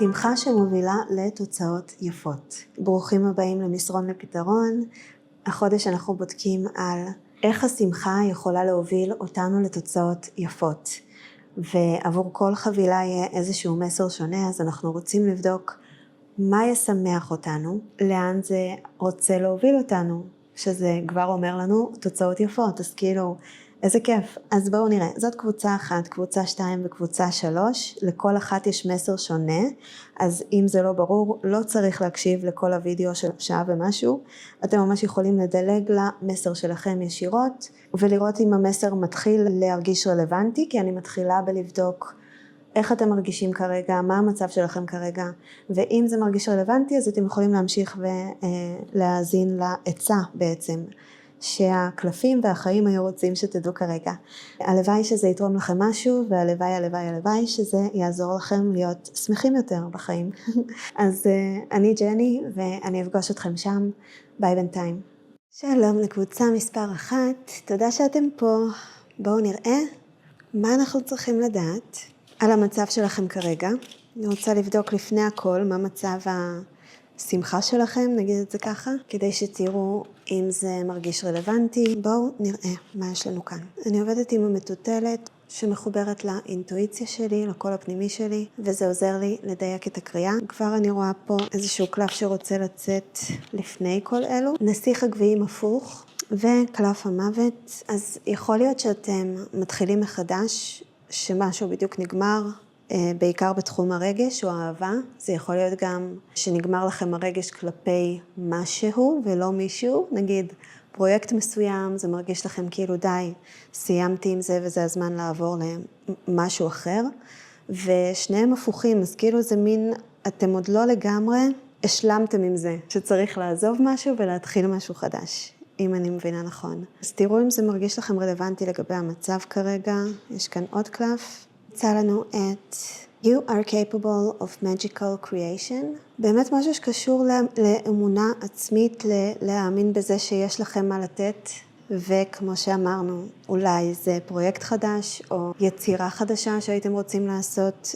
שמחה שמובילה לתוצאות יפות. ברוכים הבאים למסרון לפתרון. החודש אנחנו בודקים על איך השמחה יכולה להוביל אותנו לתוצאות יפות. ועבור כל חבילה יהיה איזשהו מסר שונה, אז אנחנו רוצים לבדוק מה ישמח אותנו, לאן זה רוצה להוביל אותנו, שזה כבר אומר לנו תוצאות יפות, אז כאילו איזה כיף. אז בואו נראה, זאת קבוצה 1, קבוצה 2 וקבוצה 3, לכל אחת יש מסר שונה, אז אם זה לא ברור, לא צריך להקשיב לכל הוידאו של שעה ומשהו, אתם ממש יכולים לדלג למסר שלכם ישירות, ולראות אם המסר מתחיל להרגיש רלוונטי, כי אני מתחילה בלבדוק איך אתם מרגישים כרגע, מה המצב שלכם כרגע, ואם זה מרגיש רלוונטי, אז אתם יכולים להמשיך ולהאזין לעצה בעצם, שהקלפים והחיים היו רוצים שתדעו כרגע. הלוואי שזה יתרום לכם משהו, והלוואי שזה יעזור לכם להיות שמחים יותר בחיים. אז אני ג'ני, ואני אפגוש אתכם שם. ביי בינתיים. שלום לקבוצה מספר 1, תודה שאתם פה. בואו נראה מה אנחנו צריכים לדעת על המצב שלכם כרגע. אני רוצה לבדוק לפני הכל מה מצב השמחה שלכם, נגיד את זה ככה, כדי שתראו אם זה מרגיש רלוונטי. בואו נראה מה יש לנו כאן. אני עובדת עם המטוטלת שמחוברת לאינטואיציה שלי, לקול הפנימי שלי, וזה עוזר לי לדייק את הקריאה. כבר אני רואה פה איזשהו קלף שרוצה לצאת לפני כל אלו. נסיך הגביעים הפוך וקלף המוות. אז יכול להיות שאתם מתחילים מחדש, שמשהו בדיוק נגמר, בעיקר בתחום הרגש או האהבה. זה יכול להיות גם שנגמר לכם הרגש כלפי משהו ולא מישהו. נגיד פרויקט מסוים, זה מרגיש לכם כאילו די, סיימתי עם זה וזה הזמן לעבור למשהו אחר. ושניהם הפוכים, אז כאילו זה מין, אתם עוד לא לגמרי השלמתם עם זה, שצריך לעזוב משהו ולהתחיל משהו חדש. אם אני מבינה נכון. אז תראו אם זה מרגיש לכם רלוונטי לגבי המצב כרגע. יש כאן עוד קלף. יצא לנו את You are capable of magical creation. באמת משהו שקשור לאמונה עצמית, להאמין בזה שיש לכם מה לתת. וכמו שאמרנו, אולי זה פרויקט חדש או יצירה חדשה שהייתם רוצים לעשות,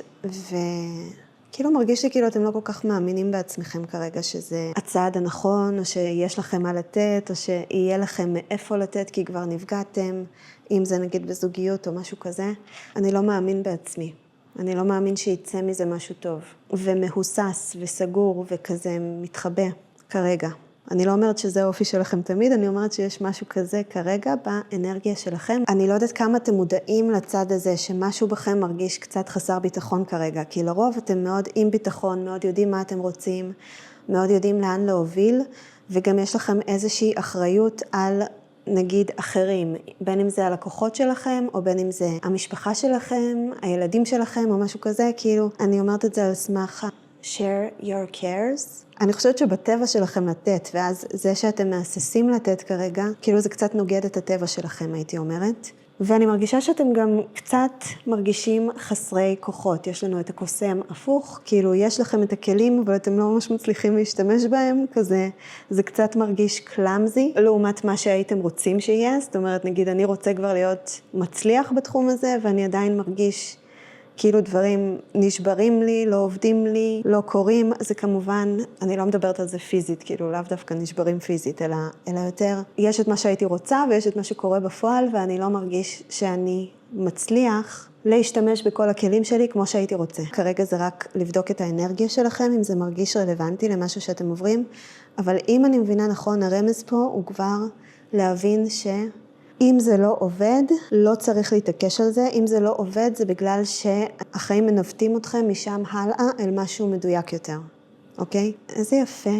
כאילו מרגיש לי כאילו אתם לא כל כך מאמינים בעצמכם כרגע שזה הצעד הנכון, או שיש לכם מה לתת, או שיהיה לכם מאיפה לתת כי כבר נפגעתם, אם זה נגיד בזוגיות או משהו כזה. אני לא מאמין בעצמי. אני לא מאמין שיצא מזה משהו טוב. ומהוסס וסגור וכזה מתחבא כרגע. אני לא אומרת שזה האופי שלכם תמיד, אני אומרת שיש משהו כזה כרגע באנרגיה שלכם. אני לא יודעת כמה אתם מודעים לצד הזה, שמשהו בכם מרגיש קצת חסר ביטחון כרגע, כי לרוב אתם מאוד עם ביטחון, מאוד יודעים מה אתם רוצים, מאוד יודעים לאן להוביל, וגם יש לכם איזושהי אחריות על נגיד אחרים, בין אם זה הלקוחות שלכם, או בין אם זה המשפחה שלכם, הילדים שלכם, או משהו כזה, כאילו אני אומרת את זה על סמך share your cares. אני חושבת שבטבע שלכם לתת, ואז זה שאתם מאססים לתת כרגע, כאילו זה קצת נוגד את הטבע שלכם, הייתי אומרת. ואני מרגישה שאתם גם קצת מרגישים חסרי כוחות. יש לנו את הקוסם הפוך, כאילו יש לכם את הכלים, אבל אתם לא ממש מצליחים להשתמש בהם, כזה, זה קצת מרגיש קלאמזי, לעומת מה שהייתם רוצים שיהיה. זאת אומרת, נגיד, אני רוצה כבר להיות מצליח בתחום הזה, ואני עדיין מרגיש כאילו דברים נשברים לי, לא עובדים לי, לא קורים. זה כמובן, אני לא מדברת על זה פיזית, כאילו לאו דווקא נשברים פיזית, אלא יותר, יש את מה שהייתי רוצה ויש את מה שקורה בפועל, ואני לא מרגיש שאני מצליח להשתמש בכל הכלים שלי כמו שהייתי רוצה. כרגע זה רק לבדוק את האנרגיה שלכם, אם זה מרגיש רלוונטי למשהו שאתם עוברים, אבל אם אני מבינה נכון, הרמז פה הוא כבר להבין אם זה לא עובד, לא צריך להתעקש על זה. אם זה לא עובד, זה בגלל שהחיים מנווטים אתכם משם הלאה אל משהו מדויק יותר. אוקיי? איזה יפה.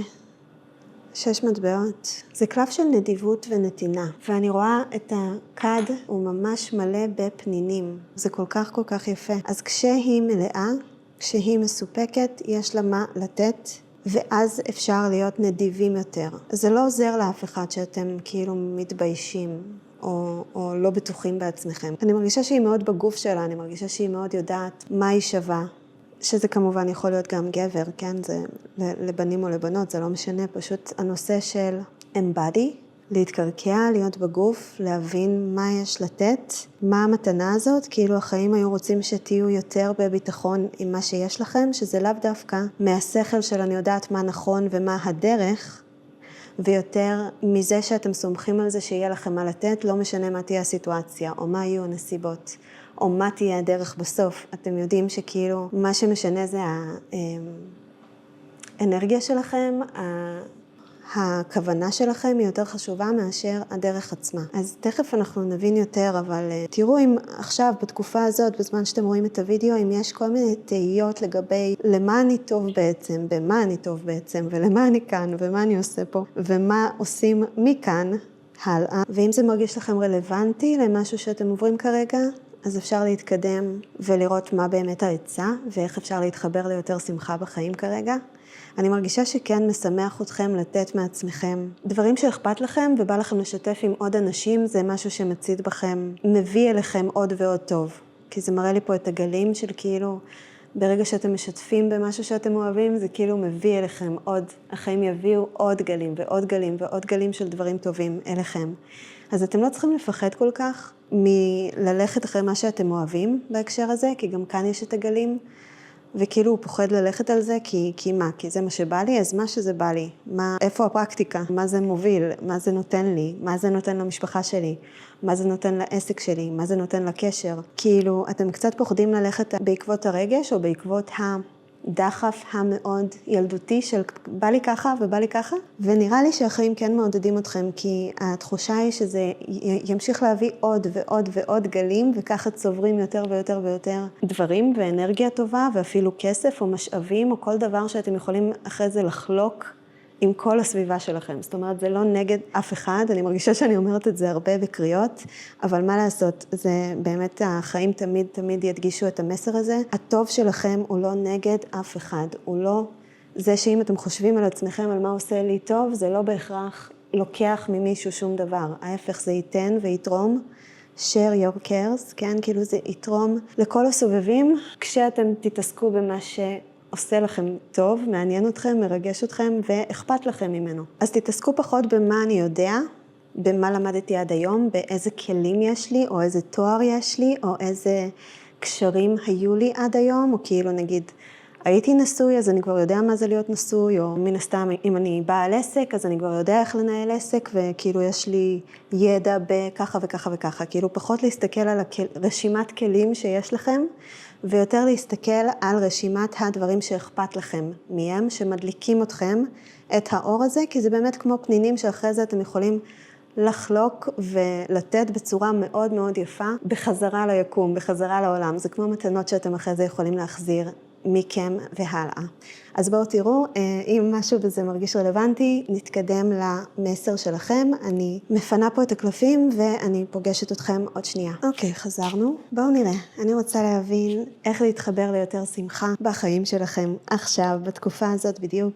6 מטבעות. זה קלף של נדיבות ונתינה. ואני רואה את הכד, הוא ממש מלא בפנינים. זה כל כך כל כך יפה. אז כשהיא מלאה, כשהיא מסופקת, יש לה מה לתת, ואז אפשר להיות נדיבים יותר. זה לא עוזר לאף אחד שאתם כאילו מתביישים. או לא בטוחים בעצמכם. אני מרגישה שהיא מאוד בגוף שלה, אני מרגישה שהיא מאוד יודעת מה היא שווה, שזה כמובן יכול להיות גם גבר, כן? זה לבנים או לבנות, זה לא משנה, פשוט הנושא של embody, להתקרקע, להיות בגוף, להבין מה יש לתת, מה המתנה הזאת, כאילו החיים היו רוצים שתהיו יותר בביטחון עם מה שיש לכם, שזה לאו דווקא מהשכל של אני יודעת מה נכון ומה הדרך, ויותר מזה שאתם סומכים על זה שיהיה לכם מה לתת, לא משנה מה תהיה הסיטואציה, או מה יהיו הנסיבות, או מה תהיה הדרך בסוף. אתם יודעים שכאילו מה שמשנה זה האנרגיה שלכם, הכוונה שלכם היא יותר חשובה מאשר הדרך עצמה. אז תכף אנחנו נבין יותר, אבל תראו אם עכשיו בתקופה הזאת, בזמן שאתם רואים את הוידאו, אם יש כל מיני תהיות לגבי למה אני טוב בעצם, במה אני טוב בעצם, ולמה אני כאן, ומה אני עושה פה, ומה עושים מכאן הלאה. ואם זה מרגיש לכם רלוונטי למשהו שאתם עוברים כרגע, אז אפשר להתקדם ולראות מה באמת העצה, ואיך אפשר להתחבר ליותר שמחה בחיים כרגע. אני מרגישה שכן משמח אתכם לתת מעצמכם דברים שאכפת לכם ובא לכם לשתף עם עוד אנשים, זה משהו שמצית בכם, מביא אליכם עוד ועוד טוב. כי זה מראה לי פה את הגלים של כאילו, ברגע שאתם משתפים במשהו שאתם אוהבים, זה כאילו מביא אליכם עוד, החיים יביאו עוד גלים ועוד גלים ועוד גלים של דברים טובים אליכם. אז אתם לא צריכים לפחד כל כך מללכת אחרי מה שאתם אוהבים בהקשר הזה, כי גם כאן יש את הגלים, וכאילו הוא פוחד ללכת על זה, כי מה? כי זה מה שבא לי, אז מה שזה בא לי? איפה הפרקטיקה? מה זה מוביל? מה זה נותן לי? מה זה נותן למשפחה שלי? מה זה נותן לעסק שלי? מה זה נותן לקשר? כאילו, אתם קצת פוחדים ללכת בעקבות הרגש, או בעקבות הדחף המאוד ילדותי של בא לי ככה ובא לי ככה, ונראה לי שהחיים כן מעודדים אתכם, כי התחושה היא שזה ימשיך להביא עוד ועוד ועוד גלים, וככה צוברים יותר ויותר ויותר דברים ואנרגיה טובה, ואפילו כסף או משאבים או כל דבר שאתם יכולים אחרי זה לחלוק עם כל הסביבה שלכם. זאת אומרת, זה לא נגד אף אחד, אני מרגישה שאני אומרת את זה הרבה בקריאות, אבל מה לעשות, זה באמת החיים תמיד ידגישו את המסר הזה. הטוב שלכם הוא לא נגד אף אחד, הוא לא זה שאם אתם חושבים על עצמכם, על מה עושה לי טוב, זה לא בהכרח לוקח ממישהו שום דבר. ההפך, זה ייתן ויתרום, share your cares, כן? כאילו זה יתרום לכל הסובבים, כשאתם תתעסקו במה עושה לכם טוב, מעניין אתכם, מרגש אתכם ואכפת לכם ממנו. אז תתעסקו פחות במה אני יודע, במה למדתי עד היום, באיזה כלים יש לי, או איזה תואר יש לי, או איזה קשרים היו לי עד היום, או כאילו נגיד, הייתי נשוי, אז אני כבר יודע מה זה להיות נשוי, או מן הסתם, אם אני בעל עסק, אז אני כבר יודע איך לנהל עסק, וכאילו יש לי ידע בככה וככה וככה. כאילו פחות להסתכל על רשימת כלים שיש לכם, ויותר להסתכל על רשימת הדברים שאכפת לכם מהם, שמדליקים אתכם את האור הזה, כי זה באמת כמו פנינים שאחרי זה אתם יכולים לחלוק ולתת בצורה מאוד מאוד יפה, בחזרה ליקום, בחזרה לעולם. זה כמו מתנות שאתם אחרי זה יכולים להחזיר מכם והלאה. אז בואו תראו, אם משהו בזה מרגיש רלוונטי, נתקדם למסר שלכם. אני מפנה פה את הקלפים ואני פוגשת אתכם עוד שנייה. אוקיי, חזרנו. בואו נראה. אני רוצה להבין איך להתחבר ליותר שמחה בחיים שלכם עכשיו, בתקופה הזאת בדיוק.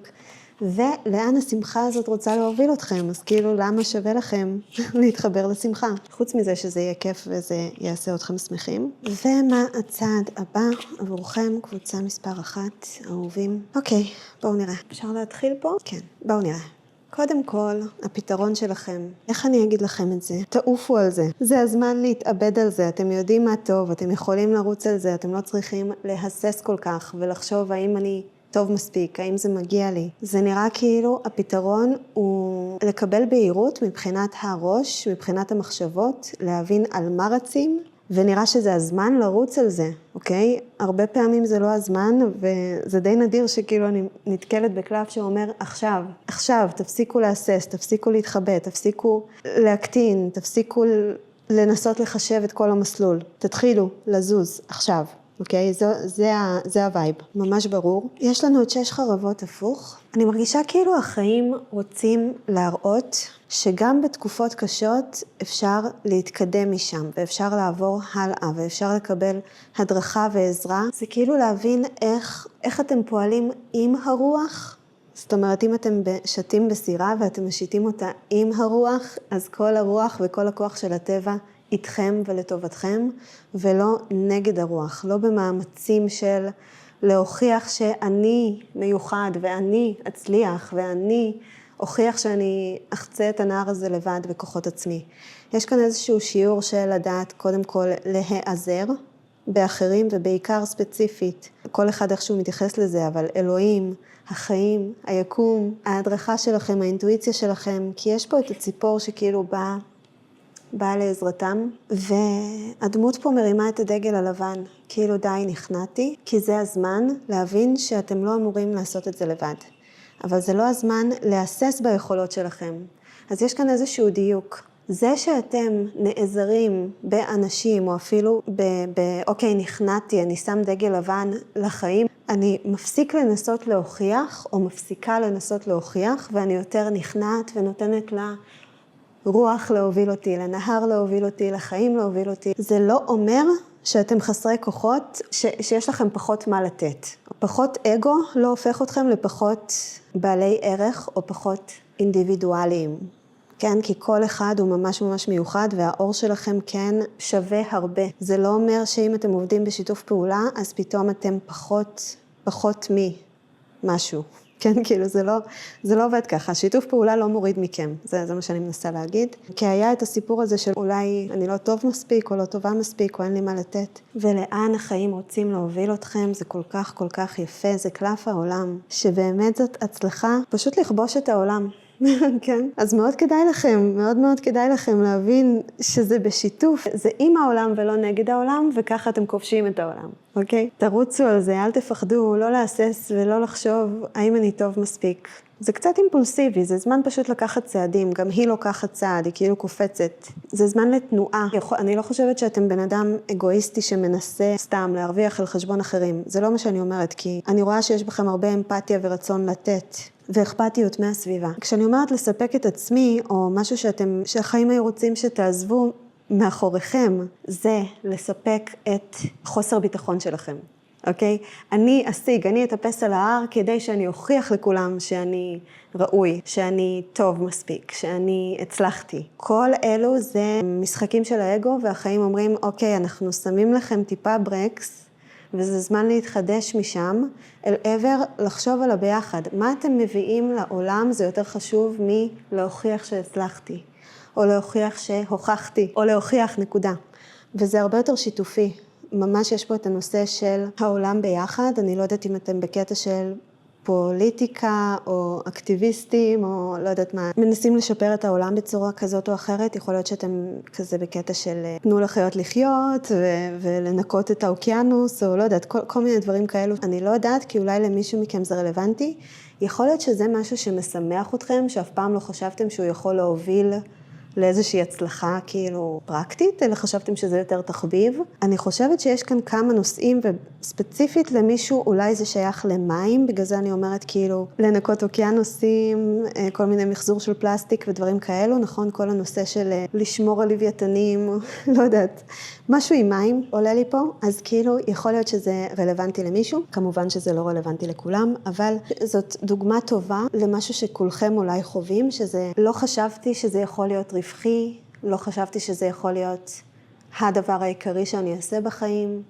ולאן השמחה הזאת רוצה להוביל אתכם, אז כאילו למה שווה לכם להתחבר לשמחה? חוץ מזה שזה יהיה כיף וזה יעשה אתכם שמחים. ומה הצעד הבא עבורכם, קבוצה מספר 1, אהובים. אוקיי, בואו נראה. אפשר להתחיל פה? כן, בואו נראה. קודם כל, הפתרון שלכם, איך אני אגיד לכם את זה? תעופו על זה. זה הזמן להתאבד על זה, אתם יודעים מה טוב, אתם יכולים לרוץ על זה, אתם לא צריכים להסס כל כך ולחשוב האם אני טוב מספיק, האם זה מגיע לי. זה נראה כאילו הפתרון הוא לקבל בהירות מבחינת הראש, מבחינת המחשבות, להבין על מה רצים, ונראה שזה הזמן לרוץ על זה, אוקיי? הרבה פעמים זה לא הזמן, וזה די נדיר שכאילו אני נתקלת בקלף שאומר עכשיו, תפסיקו להסס, תפסיקו להתחבא, תפסיקו להקטין, תפסיקו לנסות לחשב את כל המסלול. תתחילו לזוז עכשיו. אוקיי, זה הווייב, ממש ברור. יש לנו את 6 חרבות הפוך. אני מרגישה כאילו החיים רוצים להראות שגם בתקופות קשות אפשר להתקדם משם, ואפשר לעבור הלאה, ואפשר לקבל הדרכה ועזרה. זה כאילו להבין איך אתם פועלים עם הרוח. זאת אומרת, אם אתם שתים בסירה ואתם משיתים אותה עם הרוח, אז כל הרוח וכל הכוח של הטבע איתכם ולטובתכם, ולא נגד הרוח, לא במאמצים של להוכיח שאני מיוחד ואני אצליח ואני אוכיח שאני אחצה את הנהר הזה לבד בכוחות עצמי. יש כאן איזשהו שיעור של לדעת קודם כל להיעזר באחרים ובעיקר ספציפית. כל אחד איכשהו מתייחס לזה, אבל אלוהים, החיים, היקום, ההדרכה שלכם, האינטואיציה שלכם, כי יש פה את הציפור שכאילו באה לעזרתם, והדמות פה מרימה את הדגל הלבן, כאילו די נכנעתי, כי זה הזמן להבין שאתם לא אמורים לעשות את זה לבד. אבל זה לא הזמן להסס ביכולות שלכם. אז יש כאן איזשהו דיוק. זה שאתם נעזרים באנשים, או אפילו אוקיי, נכנעתי, אני שם דגל לבן לחיים, אני מפסיק לנסות להוכיח, או מפסיקה לנסות להוכיח, ואני יותר נכנעת ונותנת לה רוח להוביל אותי, לנהר להוביל אותי, לחיים להוביל אותי. זה לא אומר שאתם חסרי כוחות, שיש לכם פחות מה לתת. פחות אגו לא הופך אתכם לפחות בעלי ערך, או פחות אינדיבידואליים. כן, כי כל אחד הוא ממש ממש מיוחד, והאור שלכם כן שווה הרבה. זה לא אומר שאם אתם עובדים בשיתוף פעולה, אז פתאום אתם פחות משהו. כן, כאילו זה לא עובד ככה. שיתוף פעולה לא מוריד מכם. זה מה שאני מנסה להגיד. כי היה את הסיפור הזה של אולי אני לא טוב מספיק, או לא טובה מספיק, או אין לי מה לתת. ולאן החיים רוצים להוביל אתכם, זה כל כך כל כך יפה, זה קלף העולם. שבאמת זאת הצלחה, פשוט לכבוש את העולם. כן, אז מאוד כדאי לכם, מאוד מאוד כדאי לכם להבין שזה בשיתוף, זה עם העולם ולא נגד העולם, וככה אתם כובשים את העולם, אוקיי? תרוצו על זה, אל תפחדו, לא להסס ולא לחשוב האם אני טוב מספיק. זה קצת אימפולסיבי, זה זמן פשוט לקחת צעדים, גם היא לוקחת צעד, היא כאילו קופצת. זה זמן לתנועה. אני לא חושבת שאתם בן אדם אגואיסטי שמנסה סתם להרוויח על חשבון אחרים. זה לא מה שאני אומרת, כי אני רואה שיש בכם הרבה אמפתיה ורצון לתת. ואכפתיות מהסביבה. כשאני אומרת לספק את עצמי, או משהו שהחיים היו רוצים שתעזבו מאחוריכם, זה לספק את חוסר ביטחון שלכם. אוקיי? אני אטפס על ההר כדי שאני אוכיח לכולם שאני ראוי, שאני טוב מספיק, שאני הצלחתי. כל אלו זה משחקים של האגו, והחיים אומרים, אוקיי, אנחנו שמים לכם טיפה ברקס, וזה זמן להתחדש משם, אל עבר לחשוב על הביחד. מה אתם מביאים לעולם זה יותר חשוב מלהוכיח שהצלחתי, או להוכיח שהוכחתי, או להוכיח נקודה. וזה הרבה יותר שיתופי. ממש יש פה את הנושא של העולם ביחד. אני לא יודעת אם אתם בקטע של פוליטיקה או אקטיביסטים או לא יודעת מה, מנסים לשפר את העולם בצורה כזאת או אחרת. יכול להיות שאתם כזה בקטע של תנו לחיות לחיות ולנקות את האוקיינוס או לא יודעת, כל מיני דברים כאלו. אני לא יודעת כי אולי למישהו מכם זה רלוונטי. יכול להיות שזה משהו שמשמח אתכם, שאף פעם לא חשבתם שהוא יכול להוביל לאיזושהי הצלחה כאילו פרקטית, אלא חשבתם שזה יותר תחביב. אני חושבת שיש כאן כמה נושאים, וספציפית למישהו אולי זה שייך למים, בגלל זה אני אומרת כאילו לנקות אוקיינוסים, כל מיני מחזור של פלסטיק ודברים כאלו, נכון? כל הנושא של לשמור על לוויתנים, לא יודעת, משהו עם מים עולה לי פה, אז כאילו יכול להיות שזה רלוונטי למישהו, כמובן שזה לא רלוונטי לכולם, אבל זאת דוגמה טובה למשהו שכולכם אולי חווים, שזה לא חשבתי שזה יכול להיות רווחי, לא חשבתי שזה יכול להיות הדבר העיקרי שאני אעשה בחיים,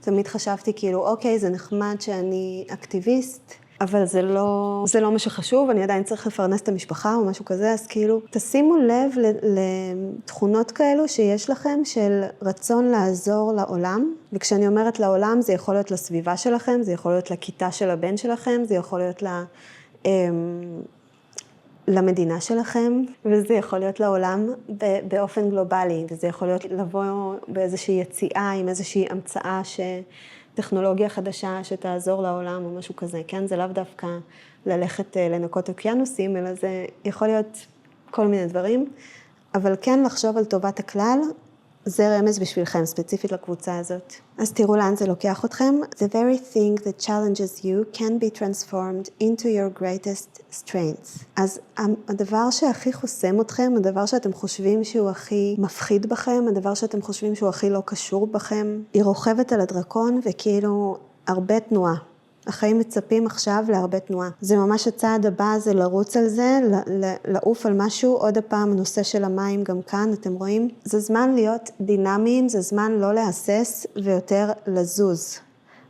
תמיד חשבתי כאילו אוקיי זה נחמד שאני אקטיביסט, אבל זה לא מה שחשוב, אני עדיין צריך לפרנס את המשפחה או משהו כזה, אז כאילו תשימו לב לתכונות כאלו שיש לכם של רצון לעזור לעולם, וכשאני אומרת לעולם זה יכול להיות לסביבה שלכם, זה יכול להיות לכיתה של הבן שלכם, זה יכול להיות למדינה שלכם, וזה יכול להיות לעולם באופן גלובלי, וזה יכול להיות לבוא באיזושהי יציאה עם איזושהי המצאה טכנולוגיה חדשה שתעזור לעולם או משהו כזה, כן? זה לאו דווקא ללכת לנקות אוקיינוסים, אלא זה יכול להיות כל מיני דברים, אבל כן לחשוב על טובת הכלל, זה רמז בשבילכם, ספציפית לקבוצה הזאת. אז תראו לאן זה לוקח אתכם. The very thing that challenges you can be transformed into your greatest strengths. אז הדבר שהכי חוסם אתכם, הדבר שאתם חושבים שהוא הכי מפחיד בכם, הדבר שאתם חושבים שהוא הכי לא קשור בכם, היא רוכבת על הדרקון וכאילו הרבה תנועה. החיים מצפים עכשיו להרבה תנועה. זה ממש הצעד הבא, זה לרוץ על זה, לעוף על משהו. עוד הפעם, הנושא של המים גם כאן, אתם רואים? זה זמן להיות דינמיים, זה זמן לא להסס ויותר לזוז.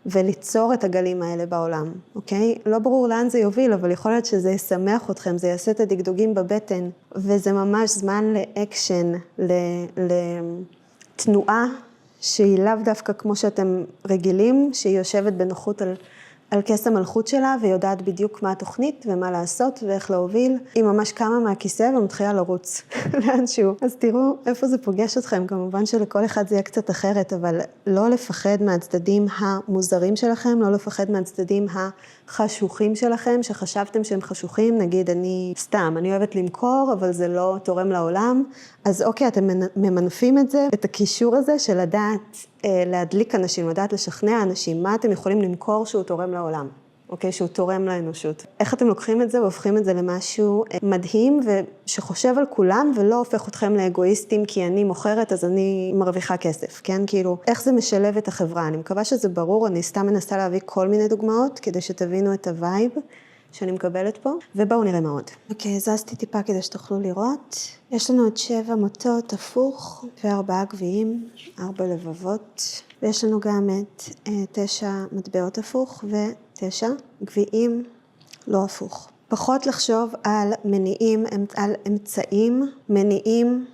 וליצור את הגלים האלה בעולם, אוקיי? לא ברור לאן זה יוביל, אבל יכול להיות שזה ישמח אתכם, זה יעשה את הדגדוגים בבטן, וזה ממש זמן לאקשן, לתנועה, שהיא לאו דווקא כמו שאתם רגילים, שהיא יושבת בנוחות על כס המלכות שלה, ויודעת בדיוק מה התוכנית ומה לעשות ואיך להוביל. היא ממש קמה מהכיסא ומתחילה לרוץ לאנשהו. אז תראו איפה זה פוגש אתכם. כמובן שלכל אחד זה יהיה קצת אחרת, אבל לא לפחד מהצדדים המוזרים שלכם, לא לפחד מהצדדים החשוכים שלכם, שחשבתם שהם חשוכים. נגיד, אני אוהבת למכור, אבל זה לא תורם לעולם. אז אוקיי, אתם ממנפים את זה, את הקישור הזה של לדעת להדליק אנשים, לדעת לשכנע אנשים, מה אתם יכולים למכור שהוא תורם לעולם, אוקיי, שהוא תורם לאנושות. איך אתם לוקחים את זה והופכים את זה למשהו מדהים ושחושב על כולם ולא הופך אתכם לאגואיסטים כי אני מוכרת אז אני מרוויחה כסף, כן? כאילו, איך זה משלב את החברה? אני מקווה שזה ברור, אני סתם מנסה להביא כל מיני דוגמאות כדי שתבינו את הווייב שאני מקבלת פה, ובואו נראה מה עוד. אוקיי, זזתי טיפה כדי שתוכלו לראות. יש לנו את 7 מוטות הפוך, ו4 גביעים, 4 לבבות, ויש לנו גם את 9 מטבעות הפוך, ו9 גביעים לא הפוך. פחות לחשוב על מניעים, על אמצעים, מניעים,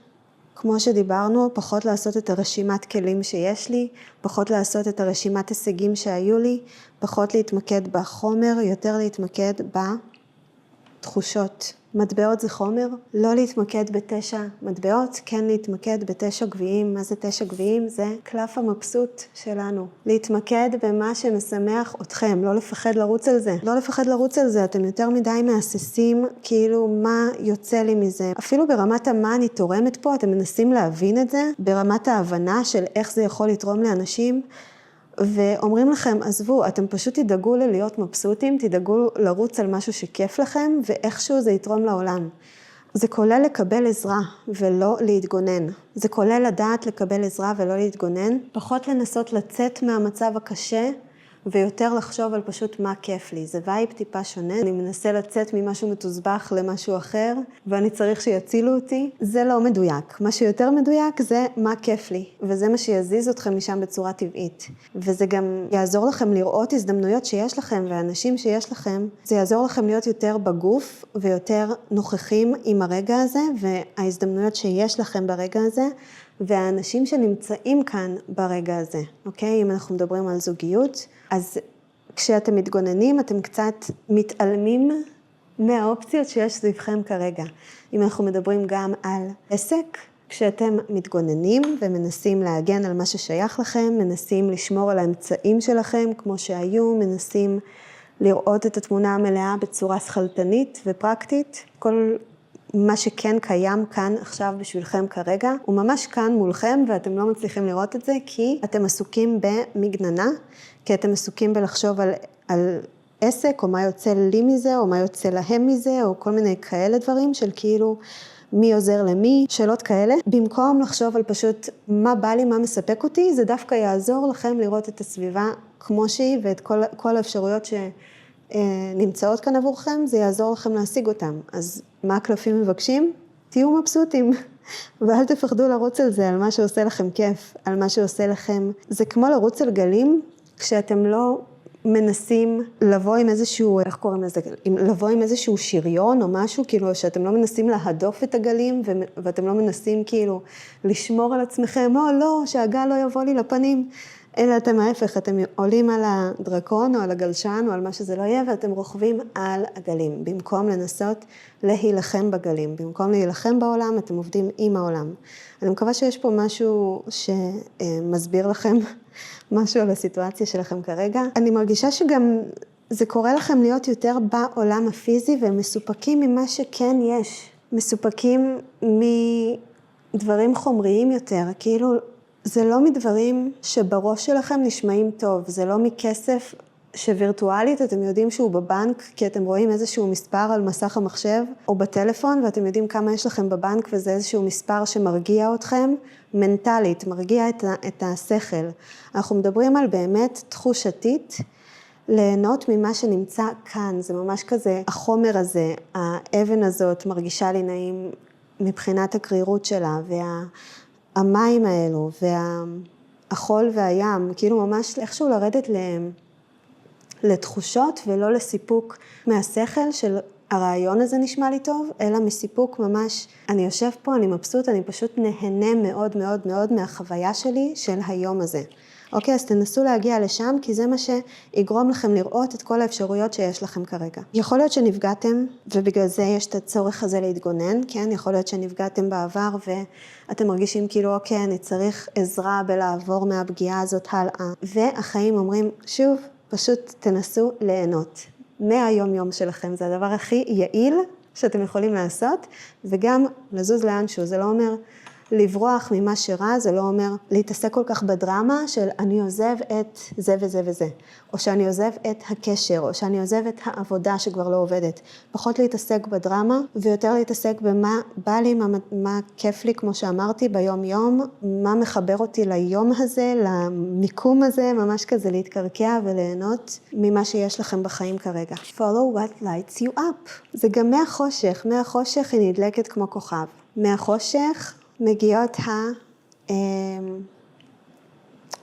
כמו שדיברנו, פחות לעשות את הרשימת כלים שיש לי, פחות לעשות את הרשימת הישגים שהיו לי, פחות להתמקד בחומר, יותר להתמקד בתחושות. מטבעות זה חומר, לא להתמקד ב9 מטבעות, כן להתמקד ב9 גביעים. מה זה 9 גביעים? זה קלף המבסוט שלנו. להתמקד במה שמשמח אתכם, לא לפחד לרוץ על זה. לא לפחד לרוץ על זה, אתם יותר מדי מהססים, כאילו מה יוצא לי מזה. אפילו ברמת מה אני תורמת פה, אתם מנסים להבין את זה, ברמת ההבנה של איך זה יכול לתרום לאנשים, ואומרים לכם, עזבו, אתם פשוט תדאגו להיות מבסוטים, תדאגו לרוץ על משהו שכיף לכם, ואיכשהו זה יתרום לעולם. זה כולל לקבל עזרה ולא להתגונן. זה כולל לדעת לקבל עזרה ולא להתגונן. פחות לנסות לצאת מהמצב הקשה, ויותר לחשוב על פשוט מה כיף לי. זה וייב טיפה שונה, אני מנסה לצאת ממשהו מתוסבך למשהו אחר, ואני צריך שיצילו אותי. זה לא מדויק. מה שיותר מדויק זה מה כיף לי, וזה מה שיזיז אתכם משם בצורה טבעית. וזה גם יעזור לכם לראות הזדמנויות שיש לכם, ואנשים שיש לכם, זה יעזור לכם להיות יותר בגוף, ויותר נוכחים עם הרגע הזה, וההזדמנויות שיש לכם ברגע הזה, והאנשים שנמצאים כאן ברגע הזה, אוקיי? אם אנחנו מדברים על זוגיות, אז כשאתם מתגוננים, אתם קצת מתעלמים מהאופציות שיש סביבכם כרגע. אם אנחנו מדברים גם על עסק, כשאתם מתגוננים ומנסים להגן על מה ששייך לכם, מנסים לשמור על האמצעים שלכם כמו שהיו, מנסים לראות את התמונה המלאה בצורה שכלתנית ופרקטית, כל מה שכן קיים כאן עכשיו בשבילכם כרגע, הוא ממש כאן מולכם, ואתם לא מצליחים לראות את זה, כי אתם עסוקים במגננה, כי אתם עסוקים בלחשוב על עסק, או מה יוצא לי מזה, או מה יוצא להם מזה, או כל מיני כאלה דברים, של כאילו מי עוזר למי, שאלות כאלה. במקום לחשוב על פשוט מה בא לי, מה מספק אותי, זה דווקא יעזור לכם לראות את הסביבה כמו שהיא, ואת כל האפשרויות נמצאות כאן עבורכם, זה יעזור לכם להשיג אותם. אז מה הקלפים מבקשים? תהיו מבסוטים, ואל תפחדו לרוץ על זה, על מה שעושה לכם כיף, על מה שעושה לכם. זה כמו לרוץ על גלים, כשאתם לא מנסים לבוא עם איזשהו, איך קוראים לזה? לבוא עם איזשהו שריון או משהו, כאילו שאתם לא מנסים להדוף את הגלים, ואתם לא מנסים כאילו לשמור על עצמכם, או לא, שהגל לא יבוא לי לפנים. אלא אתם ההפך, אתם עולים על הדרקון או על הגלשן או על מה שזה לא יהיה, ואתם רוכבים על הגלים, במקום לנסות להילחם בגלים. במקום להילחם בעולם, אתם עובדים עם העולם. אני מקווה שיש פה משהו שמסביר לכם משהו על הסיטואציה שלכם כרגע. אני מרגישה שגם זה קורה לכם להיות יותר בעולם הפיזי, ומסופקים ממה שכן יש. מסופקים מדברים חומריים יותר, כאילו זה לא מדברים שבראש שלכם נשמעים טוב, זה לא מכסף שווירטואלית אתם יודעים שהוא בבנק, כי אתם רואים איזשהו מספר על מסך המחשב או בטלפון, ואתם יודעים כמה יש לכם בבנק, וזה איזשהו מספר שמרגיע אתכם מנטלית, מרגיע את השכל. אנחנו מדברים על באמת תחושתית, ליהנות ממה שנמצא כאן, זה ממש כזה, החומר הזה, האבן הזאת מרגישה לי נעים מבחינת הקרירות שלה, המים האלו החול והים, כאילו ממש איכשהו לרדת לתחושות ולא לסיפוק מהשכל של הרעיון הזה נשמע לי טוב, אלא מסיפוק ממש, אני יושב פה, אני מבסוט, אני פשוט נהנה מאוד מאוד מאוד מהחוויה שלי של היום הזה. אוקיי, אז תנסו להגיע לשם, כי זה מה שיגרום לכם לראות את כל האפשרויות שיש לכם כרגע. יכול להיות שנפגעתם, ובגלל זה יש את הצורך הזה להתגונן, כן? יכול להיות שנפגעתם בעבר, ואתם מרגישים כאילו, אוקיי, אני צריך עזרה בלעבור מהפגיעה הזאת הלאה. והחיים אומרים, שוב, פשוט תנסו ליהנות. מהיום יום שלכם, זה הדבר הכי יעיל שאתם יכולים לעשות, וגם לזוז לאנשהו, זה לא אומר לברוח ממה שרע, זה לא אומר להתעסק כל כך בדרמה של אני עוזב את זה וזה וזה, או שאני עוזב את הקשר, או שאני עוזב את העבודה שכבר לא עובדת. פחות להתעסק בדרמה, ויותר להתעסק במה בא לי, מה כיף לי, כמו שאמרתי, ביום יום, מה מחבר אותי ליום הזה, למיקום הזה, ממש כזה להתקרקע וליהנות ממה שיש לכם בחיים כרגע. Follow what lights you up. זה גם מהחושך, מהחושך היא נדלקת כמו כוכב. מהחושך מגיעות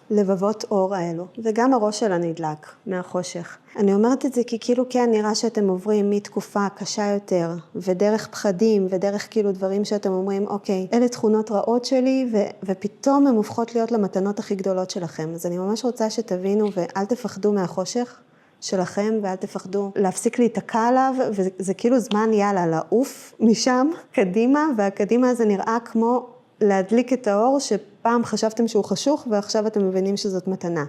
לבבות אור האלו, וגם הראש שלה נדלק מהחושך. אני אומרת את זה כי כאילו כן נראה שאתם עוברים מתקופה קשה יותר, ודרך פחדים, ודרך כאילו דברים שאתם אומרים, אוקיי, אלה תכונות רעות שלי, ופתאום הן הופכות להיות למתנות הכי גדולות שלכם. אז אני ממש רוצה שתבינו, ואל תפחדו מהחושך שלכם, ואל תפחדו להפסיק להתקע עליו, וזה כאילו זמן יאללה, לעוף משם קדימה, והקדימה הזה נראה כמו להדליק את האור, שפעם חשבתם שהוא חשוך, ועכשיו אתם מבינים שזאת מתנה.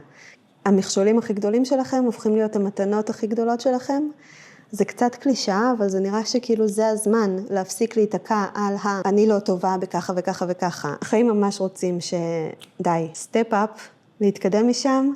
המכשולים הכי גדולים שלכם הופכים להיות המתנות הכי גדולות שלכם. זה קצת קלישאה, אבל זה נראה שכאילו זה הזמן להפסיק להתקע על אני לא טובה בככה וככה וככה. החיים ממש רוצים שדי, step up, להתקדם משם,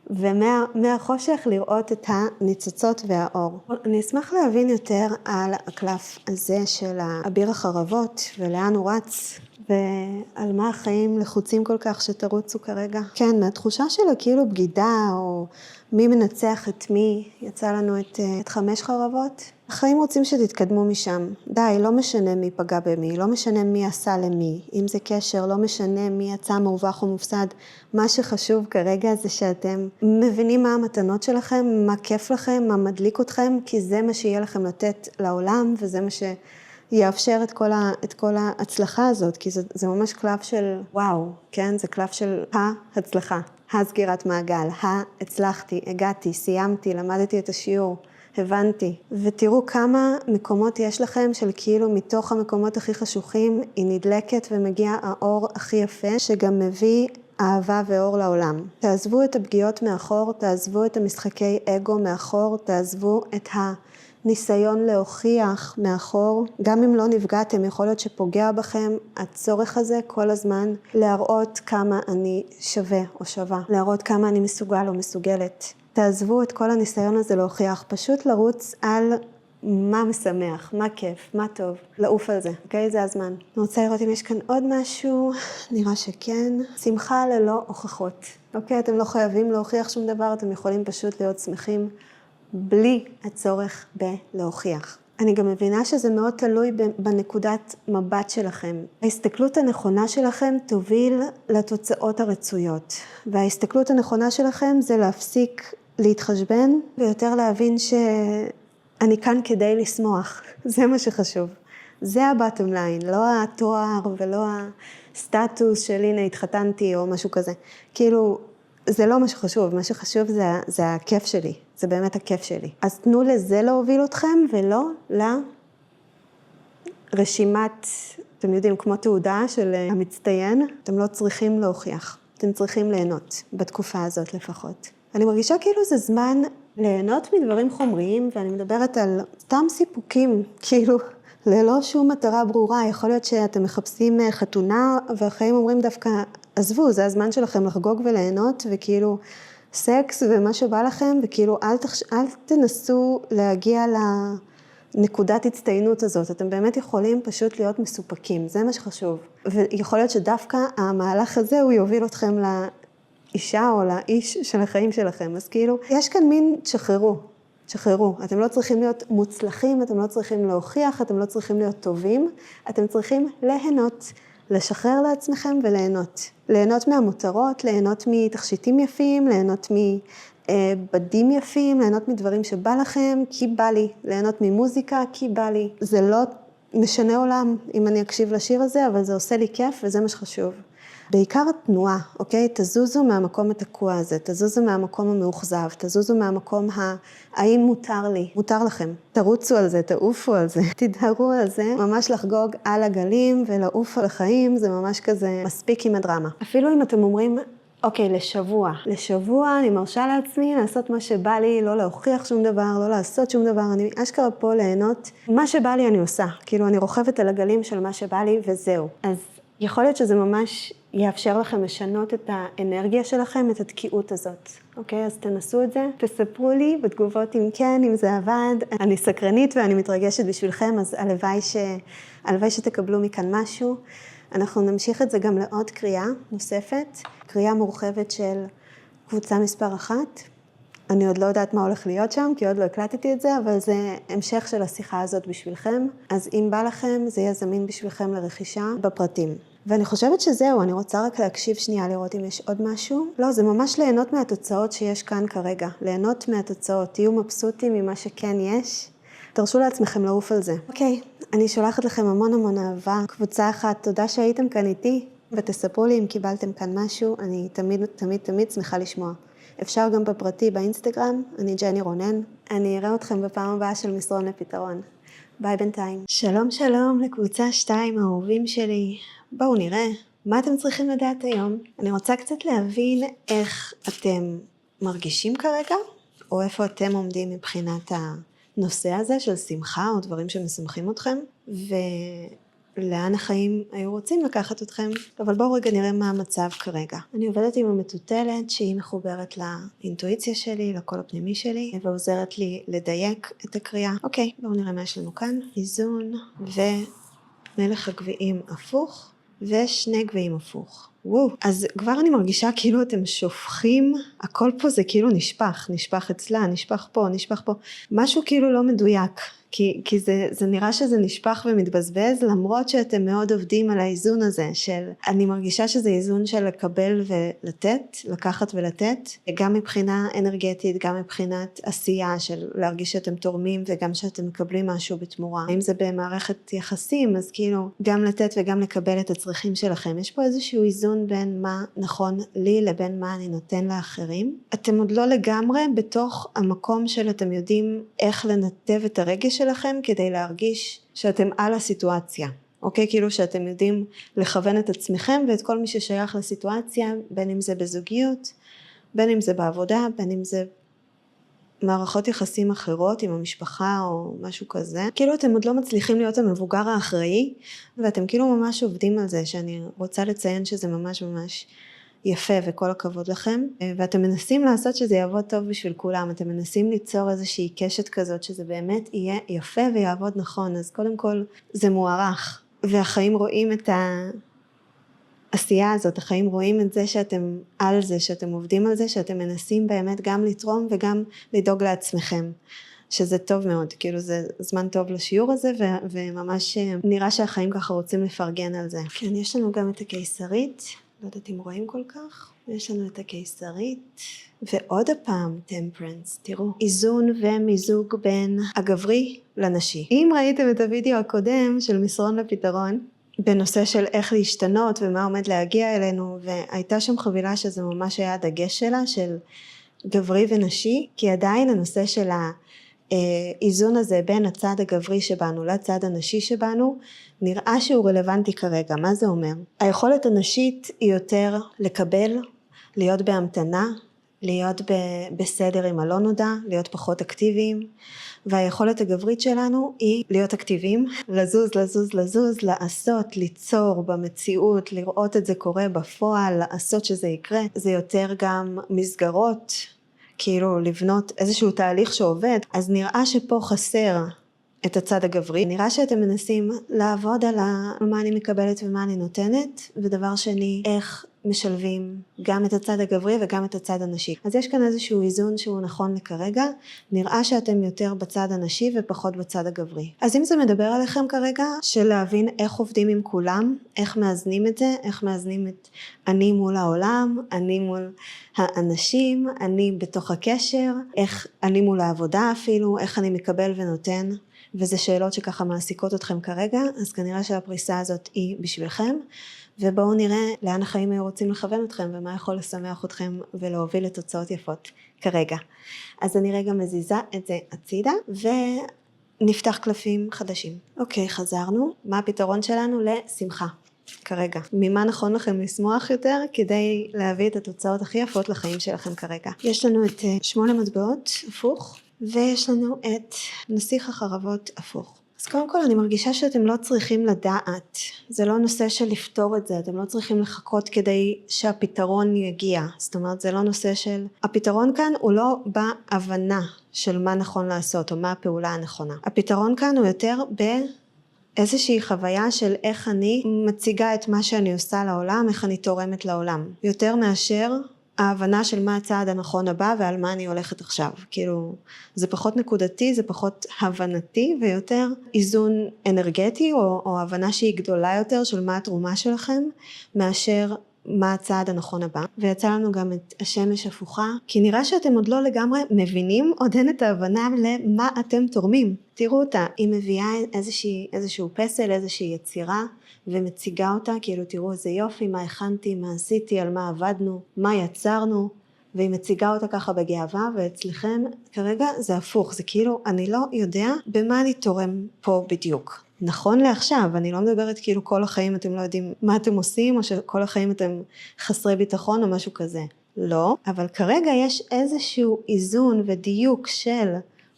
ומהחושך לראות את הניצוצות והאור. אני אשמח להבין יותר על הקלף הזה של האביר החרבות, ולאן הוא רץ, ועל מה החיים לחוצים כל כך שתרוצו כרגע. כן, מהתחושה שלו כאילו בגידה, או מי מנצח את מי, יצא לנו את 5 חרבות. החיים רוצים שתתקדמו משם. די, לא משנה מי פגע במי, לא משנה מי עשה למי. אם זה קשר, לא משנה מי יצא מובך או מופסד. מה שחשוב כרגע זה שאתם מבינים מה המתנות שלכם, מה כיף לכם, מה מדליק אתכם, כי זה מה שיהיה לכם לתת לעולם, וזה מה שיאפשר את כל ההצלחה הזאת, כי זה ממש קלף של וואו, כן? זה קלף של ההצלחה, הסגירת מעגל, הצלחתי, הגעתי, סיימתי, למדתי את השיעור. הבנתי, ותראו כמה מקומות יש לכם של כאילו מתוך המקומות הכי חשוכים היא נדלקת ומגיע האור הכי יפה שגם מביא אהבה ואור לעולם. תעזבו את הפגיעות מאחור, תעזבו את המשחקי אגו מאחור, תעזבו את הניסיון להוכיח מאחור. גם אם לא נפגעתם, יכול להיות שפוגע בכם הצורך הזה כל הזמן להראות כמה אני שווה או שווה, להראות כמה אני מסוגל או מסוגלת. תעזבו את כל הניסיון הזה להוכיח, פשוט לרוץ על מה משמח, מה כיף, מה טוב, לעוף על זה, אוקיי? זה הזמן. אני רוצה לראות אם יש כאן עוד משהו, נראה שכן. שמחה ללא הוכחות, אוקיי? אתם לא חייבים להוכיח שום דבר, אתם יכולים פשוט להיות שמחים בלי הצורך בלהוכיח. אני גם מבינה שזה מאוד תלוי בנקודת מבט שלכם. ההסתכלות הנכונה שלכם תוביל לתוצאות הרצויות. וההסתכלות הנכונה שלכם זה להפסיק להתחשבן, ויותר להבין שאני כאן כדי לשמוח. זה מה שחשוב. זה הבטום ליין, לא התואר ולא הסטטוס של הנה התחתנתי או משהו כזה. כאילו, זה לא מה שחשוב, מה שחשוב זה הכיף שלי, זה באמת הכיף שלי. אז תנו לזה להוביל אתכם ולא לרשימת, אתם יודעים, כמו תעודה של המצטיין, אתם לא צריכים להוכיח, אתם צריכים ליהנות, בתקופה הזאת לפחות. אני מרגישה כאילו זה זמן ליהנות מדברים חומריים, ואני מדברת על סתם סיפוקים, כאילו ללא שום מטרה ברורה. יכול להיות שאתם מחפשים חתונה, והחיים אומרים דווקא, עזבו, זה הזמן שלכם לחגוג וליהנות, וכאילו סקס ומה שבא לכם, וכאילו אל תנסו להגיע לנקודת הצטיינות הזאת. אתם באמת יכולים פשוט להיות מסופקים, זה מה שחשוב. ויכול להיות שדווקא המהלך הזה הוא יוביל אתכם לאישה או לאיש של החיים שלכם. אז כאילו, יש כאן מין תשחררו. אתם לא צריכים להיות מוצלחים, אתם לא צריכים להוכיח, אתם לא צריכים להיות טובים, אתם צריכים ליהנות. לשחרר לעצמכם וליהנות. ליהנות מהמותרות, ליהנות מתכשיטים יפים, ליהנות מבדים יפים, ליהנות מדברים שבא לכם, כי בא לי. ליהנות ממוזיקה, כי בא לי. זה לא משנה עולם אם אני אקשיב לשיר הזה, אבל זה עושה לי כיף וזה מה שחשוב. בעיקר התנועה, אוקיי? תזוזו מהמקום התקוע הזה, תזוזו מהמקום המאוכזב, תזוזו מהמקום האם מותר לי, מותר לכם. תרוצו על זה, תעופו על זה, תדהרו על זה, ממש לחגוג על הגלים ולעוף על החיים, זה ממש כזה מספיק עם הדרמה. אפילו אם אתם אומרים, אוקיי, לשבוע אני מרשה לעצמי לעשות מה שבא לי, לא להוכיח שום דבר, לא לעשות שום דבר, אני אשכרה פה ליהנות, מה שבא לי אני עושה, כאילו אני רוכבת על הגלים של מה שבא לי וזהו. אז יכול להיות שזה ממש יאפשר לכם לשנות את האנרגיה שלכם, את התקיעות הזאת. אוקיי? אז תנסו את זה, תספרו לי בתגובות אם כן, אם זה עבד. אני סקרנית ואני מתרגשת בשבילכם, אז הלוואי שתקבלו מכאן משהו. אנחנו נמשיך את זה גם לעוד קריאה נוספת, קריאה מורחבת של קבוצה מספר 1. אני עוד לא יודעת מה הולך להיות שם, כי עוד לא הקלטתי את זה, אבל זה המשך של השיחה הזאת בשבילכם. אז אם בא לכם, זה יהיה זמין בשבילכם לרכישה בפרטים. ואני חושבת שזהו, אני רוצה רק להקשיב שנייה, לראות אם יש עוד משהו. לא, זה ממש ליהנות מהתוצאות שיש כאן כרגע. ליהנות מהתוצאות, תהיו מבסוטים ממה שכן יש. תרשו לעצמכם לעוף על זה. אוקיי, אני שולחת לכם המון אהבה. קבוצה אחת, תודה שהייתם כאן איתי, ותספרו לי אם קיבלתם כאן משהו. אני תמיד שמחה לשמוע. אפשר גם בפרטי באינסטגרם, אני ג'ני רונן. אני אראה אתכם בפעם הבאה של מסרון לפתרון. ביי בינתיים. שלום לקבוצה 2 האהובים שלי. בואו נראה מה אתם צריכים לדעת היום. אני רוצה קצת להבין איך אתם מרגישים כרגע, או איפה אתם עומדים מבחינת הנושא הזה של שמחה או דברים שמשמחים אתכם, ולאן החיים היו רוצים לקחת אתכם. אבל בואו רגע נראה מה המצב כרגע. אני עובדת עם המטוטלת שהיא מחוברת לאינטואיציה שלי, לקול הפנימי שלי, ועוזרת לי לדייק את הקריאה. אוקיי, בואו נראה מה יש לנו כאן. איזון ומלך הגביעים הפוך. ושני גביעים הפוך. וואו, אז כבר אני מרגישה כאילו אתם שופכים, הכל פה זה כאילו נשפך אצלה, נשפך פה, משהו כאילו לא מדויק, כי זה נראה שזה נשפך ומתבזבז, למרות שאתם מאוד עובדים על האיזון הזה, אני מרגישה שזה איזון של לקבל ולתת, לקחת ולתת, גם מבחינה אנרגטית, גם מבחינת עשייה של להרגיש שאתם תורמים, וגם שאתם מקבלים משהו בתמורה. אם זה במערכת יחסים, אז כאילו גם לתת וגם לקבל את הצרכים שלכם. יש פה איזשהו איזון בין מה נכון לי לבין מה אני נותן לאחרים. אתם עוד לא לגמרי בתוך המקום של אתם יודעים איך לנתב את הרגש שלכם כדי להרגיש שאתם על הסיטואציה. אוקיי? כאילו שאתם יודעים לכוון את עצמכם ואת כל מי ששייך לסיטואציה, בין אם זה בזוגיות, בין אם זה בעבודה, בין אם זה מערכות יחסים אחרות עם המשפחה או משהו כזה. כאילו אתם עוד לא מצליחים להיות המבוגר האחראי, ואתם כאילו ממש עובדים על זה, שאני רוצה לציין שזה ממש יפה וכל הכבוד לכם, ואתם מנסים לעשות שזה יעבוד טוב בשביל כולם, אתם מנסים ליצור איזושהי קשת כזאת שזה באמת יהיה יפה ויעבוד נכון, אז קודם כל זה מוערך, והחיים רואים את העשייה הזאת, החיים רואים את זה שאתם על זה, שאתם עובדים על זה, שאתם מנסים באמת גם לתרום וגם לדאוג לעצמכם, שזה טוב מאוד, כאילו זה זמן טוב לשיעור הזה, וממש נראה שהחיים ככה רוצים לפרגן על זה. כן, יש לנו גם את הקיסרית, לא יודעת אם רואים כל כך, יש לנו את הקיסרית, ועוד הפעם טמפרנס, תראו, איזון ומיזוג בין הגברי לנשי. אם ראיתם את הוידאו הקודם של מסרון לפתרון, בנושא של איך להשתנות ומה עומד להגיע אלינו, והייתה שם חבילה שזה ממש היה הדגש שלה, של גברי ונשי, כי עדיין הנושא של האיזון הזה בין הצד הגברי שבנו לצד הנשי שבנו, נראה שהוא רלוונטי כרגע. מה זה אומר? היכולת הנשית היא יותר לקבל, להיות בהמתנה, להיות בסדר עם הלא נודע, להיות פחות אקטיביים, והיכולת הגברית שלנו היא להיות אקטיביים, לזוז, לעשות, ליצור במציאות, לראות את זה קורה בפועל, לעשות שזה יקרה. זה יותר גם מסגרות, כאילו לבנות איזשהו תהליך שעובד, אז נראה שפה חסר את הצד הגברי, נראה שאתם מנסים לעבוד על מה אני מקבלת ומה אני נותנת, ודבר שני, איך משלבים גם את הצד הגברי וגם את הצד הנשי. אז יש כאן איזשהו איזון שהוא נכון לכרגע, נראה שאתם יותר בצד הנשי ופחות בצד הגברי. אז אם זה מדבר עליכם כרגע, של להבין איך עובדים עם כולם, איך מאזנים את זה, איך מאזנים את אני מול העולם, אני מול האנשים, אני בתוך הקשר, איך אני מול העבודה אפילו, איך אני מקבל ונותן, וזה שאלות שככה מעסיקות אתכם כרגע, אז כנראה שהפריסה הזאת היא בשבילכם, ובואו נראה לאן החיים היו רוצים לכוון אתכם, ומה יכול לשמח אתכם ולהוביל לתוצאות יפות כרגע. אז אני רגע מזיזה את זה הצידה, ונפתח קלפים חדשים. אוקיי, חזרנו. מה הפתרון שלנו? לשמחה. כרגע. ממה נכון לכם לשמוח יותר כדי להביא את התוצאות הכי יפות לחיים שלכם כרגע. יש לנו את 8 מטבעות הפוך, ויש לנו את נסיך החרבות הפוך. אז קודם כל אני מרגישה שאתם לא צריכים לדעת, זה לא נושא של לפתור את זה, אתם לא צריכים לחכות כדי שהפתרון יגיע, זאת אומרת זה לא נושא של, הפתרון כאן הוא לא בהבנה של מה נכון לעשות או מה הפעולה הנכונה, הפתרון כאן הוא יותר באיזושהי חוויה של איך אני מציגה את מה שאני עושה לעולם, איך אני תורמת לעולם, יותר מאשר ההבנה של מה הצעד הנכון הבא ועל מה אני הולכת עכשיו. כאילו זה פחות נקודתי, זה פחות הבנתי ויותר איזון אנרגטי או הבנה שהיא גדולה יותר של מה התרומה שלכם מאשר מה הצעד הנכון הבא. ויצא לנו גם את השמש הפוכה, כי נראה שאתם עוד לא לגמרי מבינים, עוד אין את ההבנה למה אתם תורמים. תראו אותה, היא מביאה איזשהו פסל, איזושהי יצירה, ומציגה אותה, כאילו תראו איזה יופי, מה הכנתי, מה עשיתי, על מה עבדנו, מה יצרנו, והיא מציגה אותה ככה בגאווה, ואצלכם כרגע זה הפוך, זה כאילו אני לא יודע במה אני תורם פה בדיוק. נכון לעכשיו, אני לא מדברת כאילו כל החיים אתם לא יודעים מה אתם עושים, או שכל החיים אתם חסרי ביטחון או משהו כזה. לא, אבל כרגע יש איזשהו איזון ודיוק של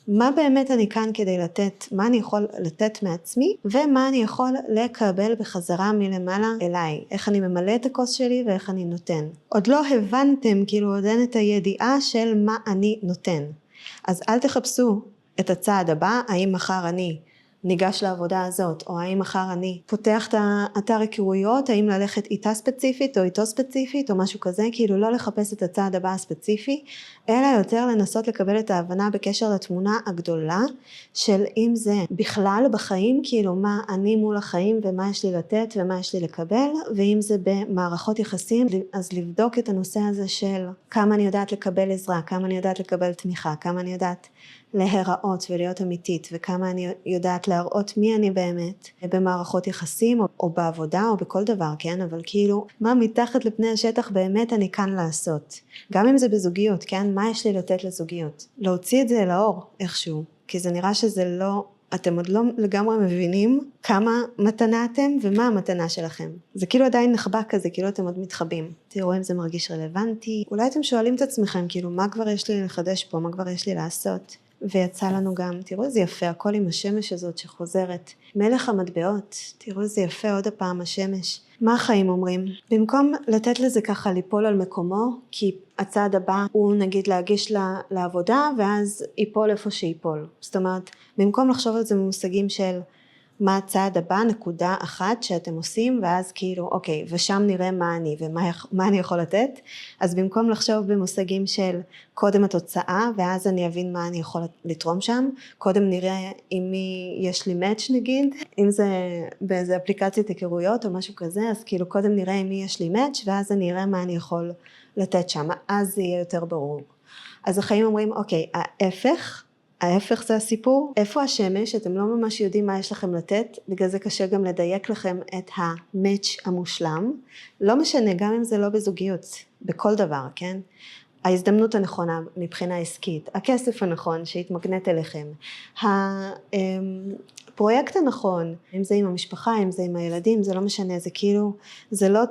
מה באמת אני כאן כדי לתת, מה אני יכול לתת מעצמי, ומה אני יכול לקבל בחזרה מלמעלה אליי. איך אני ממלא את הכוס שלי ואיך אני נותן. עוד לא הבנתם, כאילו עוד אין את הידיעה של מה אני נותן. אז אל תחפשו את הצעד הבא, האם מחר אני ניגש לעבודה הזאת, או האם מחר אני פותח את האתר היכרויות, האם ללכת איתה ספציפית או איתו ספציפית או משהו כזה, כאילו לא לחפש את הצעד הבא הספציפי, אלא יותר לנסות לקבל את ההבנה בקשר לתמונה הגדולה של אם זה בכלל בחיים, כאילו מה אני מול החיים ומה יש לי לתת ומה יש לי לקבל, ואם זה במערכות יחסים, אז לבדוק את הנושא הזה של כמה אני יודעת לקבל עזרה, כמה אני יודעת לקבל תמיכה, כמה אני יודעת להיראות ולהיות אמיתית, וכמה אני יודעת להראות מי אני באמת במערכות יחסים או בעבודה או בכל דבר, כן? אבל כאילו מה מתחת לפני השטח באמת אני כאן לעשות, גם אם זה בזוגיות, כן? מה יש לי לתת לזוגיות? להוציא את זה לאור איכשהו, כי זה נראה שזה לא, אתם עוד לא לגמרי מבינים כמה מתנה אתם ומה המתנה שלכם. זה כאילו עדיין נחבא כזה, כאילו אתם עוד מתחבים. תראו אם זה מרגיש רלוונטי. אולי אתם שואלים את עצמכם, כאילו מה כבר יש לי לחדש פה, מה כבר יש לי לעשות? ויצא לנו גם, תראו איזה יפה, הכל עם השמש הזאת שחוזרת. מלך המטבעות, תראו איזה יפה עוד הפעם השמש. מה החיים אומרים? במקום לתת לזה ככה ליפול על מקומו, כי הצעד הבא הוא נגיד להגיש לעבודה, ואז ייפול איפה שיפול. זאת אומרת, במקום לחשוב על זה במושגים של מה הצעד הבא, נקודה אחת שאתם עושים, ואז כאילו, אוקיי, ושם נראה מה אני ומה אני יכול לתת, אז במקום לחשוב במושגים של קודם התוצאה, ואז אני אבין מה אני יכול לתרום שם, קודם נראה עם מי יש לי מאץ' נגיד, אם זה באיזה אפליקציית היכרויות או משהו כזה, אז כאילו קודם נראה עם מי יש לי מאץ', ואז אני אראה מה אני יכול לתת שם, אז זה יהיה יותר ברור. אז החיים אומרים, אוקיי, ההפך זה הסיפור, איפה השמש, אתם לא ממש יודעים מה יש לכם לתת, בגלל זה קשה גם לדייק לכם את המאץ' המושלם, לא משנה גם אם זה לא בזוגיות, בכל דבר, כן? ההזדמנות הנכונה מבחינה עסקית, הכסף הנכון שהתמגנט אליכם, הפרויקט הנכון, אם זה עם המשפחה, אם זה עם הילדים, זה לא משנה, זה כאילו, זה לא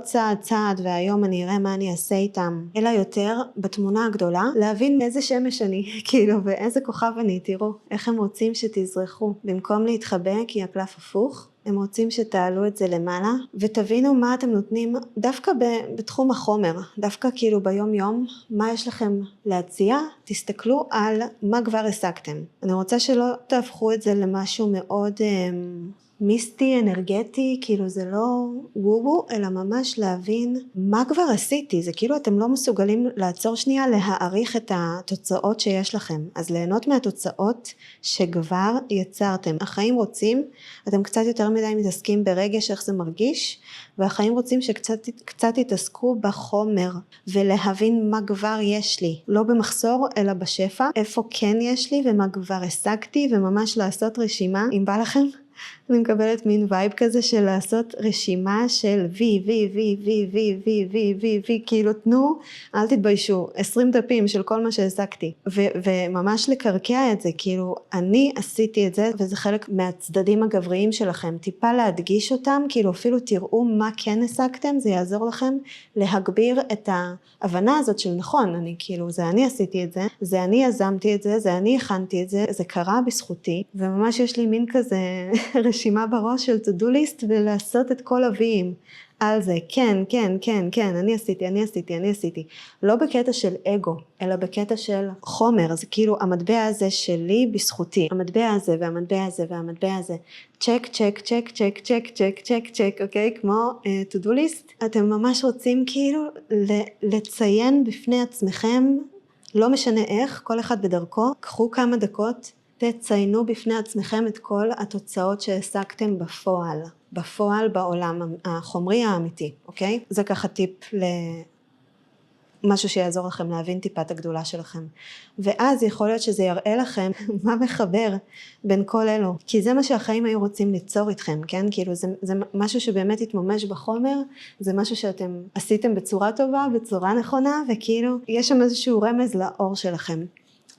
צעד והיום אני אראה מה אני אעשה איתם, אלא יותר בתמונה הגדולה, להבין מאיזה שמש אני, כאילו, ואיזה כוכב אני, תראו, איך הם רוצים שתזרחו, במקום להתחבא כי הקלף הפוך, הם רוצים שתעלו את זה למעלה, ותבינו מה אתם נותנים דווקא בתחום החומר, דווקא כאילו ביום יום, מה יש לכם להציע, תסתכלו על מה כבר השגתם. אני רוצה שלא תהפכו את זה למשהו מאוד מיסטי, אנרגטי, כאילו זה לא וובו, אלא ממש להבין מה כבר עשיתי. זה כאילו אתם לא מסוגלים לעצור שנייה, להעריך את התוצאות שיש לכם. אז ליהנות מהתוצאות שכבר יצרתם. החיים רוצים, אתם קצת יותר מדי מתעסקים ברגש, איך זה מרגיש, והחיים רוצים שקצת יתעסקו בחומר, ולהבין מה כבר יש לי. לא במחסור, אלא בשפע. איפה כן יש לי, ומה כבר השגתי, וממש לעשות רשימה, אם בא לכם. אני מקבלת מין וייב כזה של לעשות רשימה של וי, כאילו תנו, אל תתביישו, 20 דפים של כל מה שהעסקתי, וממש לקרקע את זה, כאילו אני עשיתי את זה, וזה חלק מהצדדים הגבריים שלכם, טיפה להדגיש אותם, כאילו אפילו תראו מה כן העסקתם, זה יעזור לכם להגביר את ההבנה הזאת של נכון, אני כאילו, זה אני עשיתי את זה, זה אני יזמתי את זה, זה אני הכנתי את זה, זה קרה בזכותי, וממש יש לי מין כזה רשימה בראש של to do list ולעשות את כל הוויים על זה, כן, אני עשיתי, לא בקטע של אגו, אלא בקטע של חומר, זה כאילו המטבע הזה שלי בזכותי, המטבע הזה והמטבע הזה והמטבע הזה, צ'ק, אוקיי, כמו to do list, אתם ממש רוצים כאילו לציין בפני עצמכם, לא משנה איך, כל אחד בדרכו, קחו כמה דקות, תציינו בפני עצמכם את כל התוצאות שהעסקתם בפועל בעולם החומרי האמיתי, אוקיי? זה ככה טיפ למשהו שיעזור לכם להבין טיפה את הגדולה שלכם. ואז יכול להיות שזה יראה לכם מה מחבר בין כל אלו, כי זה מה שהחיים היו רוצים ליצור איתכם, כן? כאילו זה משהו שבאמת יתממש בחומר, זה משהו שאתם עשיתם בצורה טובה, בצורה נכונה, וכאילו יש שם איזשהו רמז לאור שלכם.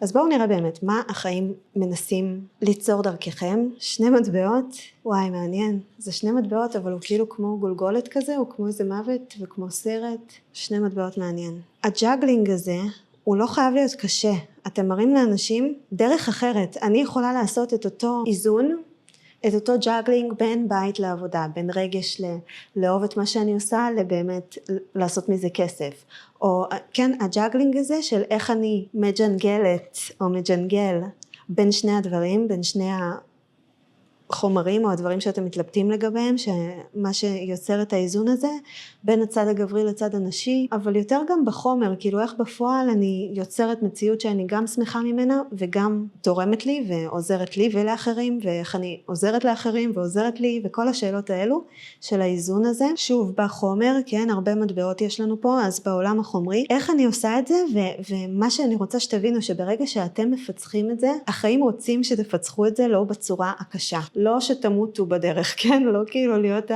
אז בואו נראה באמת מה החיים מנסים ליצור דרככם. 2 מטבעות, וואי מעניין, זה 2 מטבעות אבל הוא כאילו כמו גולגולת כזה, הוא כמו איזה מוות וכמו סרט, 2 מטבעות מעניין. הג'אגלינג הזה הוא לא חייב להיות קשה, אתם מראים לאנשים דרך אחרת, אני יכולה לעשות את אותו איזון, את אותו ג'אגלינג בין בית לעבודה, בין רגש לאהוב את מה שאני עושה, לבאמת לעשות מזה כסף. או כן, הג'אגלינג הזה של איך אני מג'נגלת או מג'נגל בין שני הדברים, בין שני החומרים או הדברים שאתם מתלבטים לגביהם, שמה שיוצר את האיזון הזה, בין הצד הגברי לצד הנשי, אבל יותר גם בחומר, כאילו איך בפועל אני יוצרת מציאות שאני גם שמחה ממנה, וגם תורמת לי ועוזרת לי ולאחרים, ואיך אני עוזרת לאחרים ועוזרת לי, וכל השאלות האלו של האיזון הזה, שוב בחומר, כן, הרבה מטבעות יש לנו פה, אז בעולם החומרי, איך אני עושה את זה, ומה שאני רוצה שתבינו, שברגע שאתם מפצחים את זה, החיים רוצים שתפצחו את זה לא בצורה הקשה, לא שתמותו בדרך, כן, לא כאילו להיות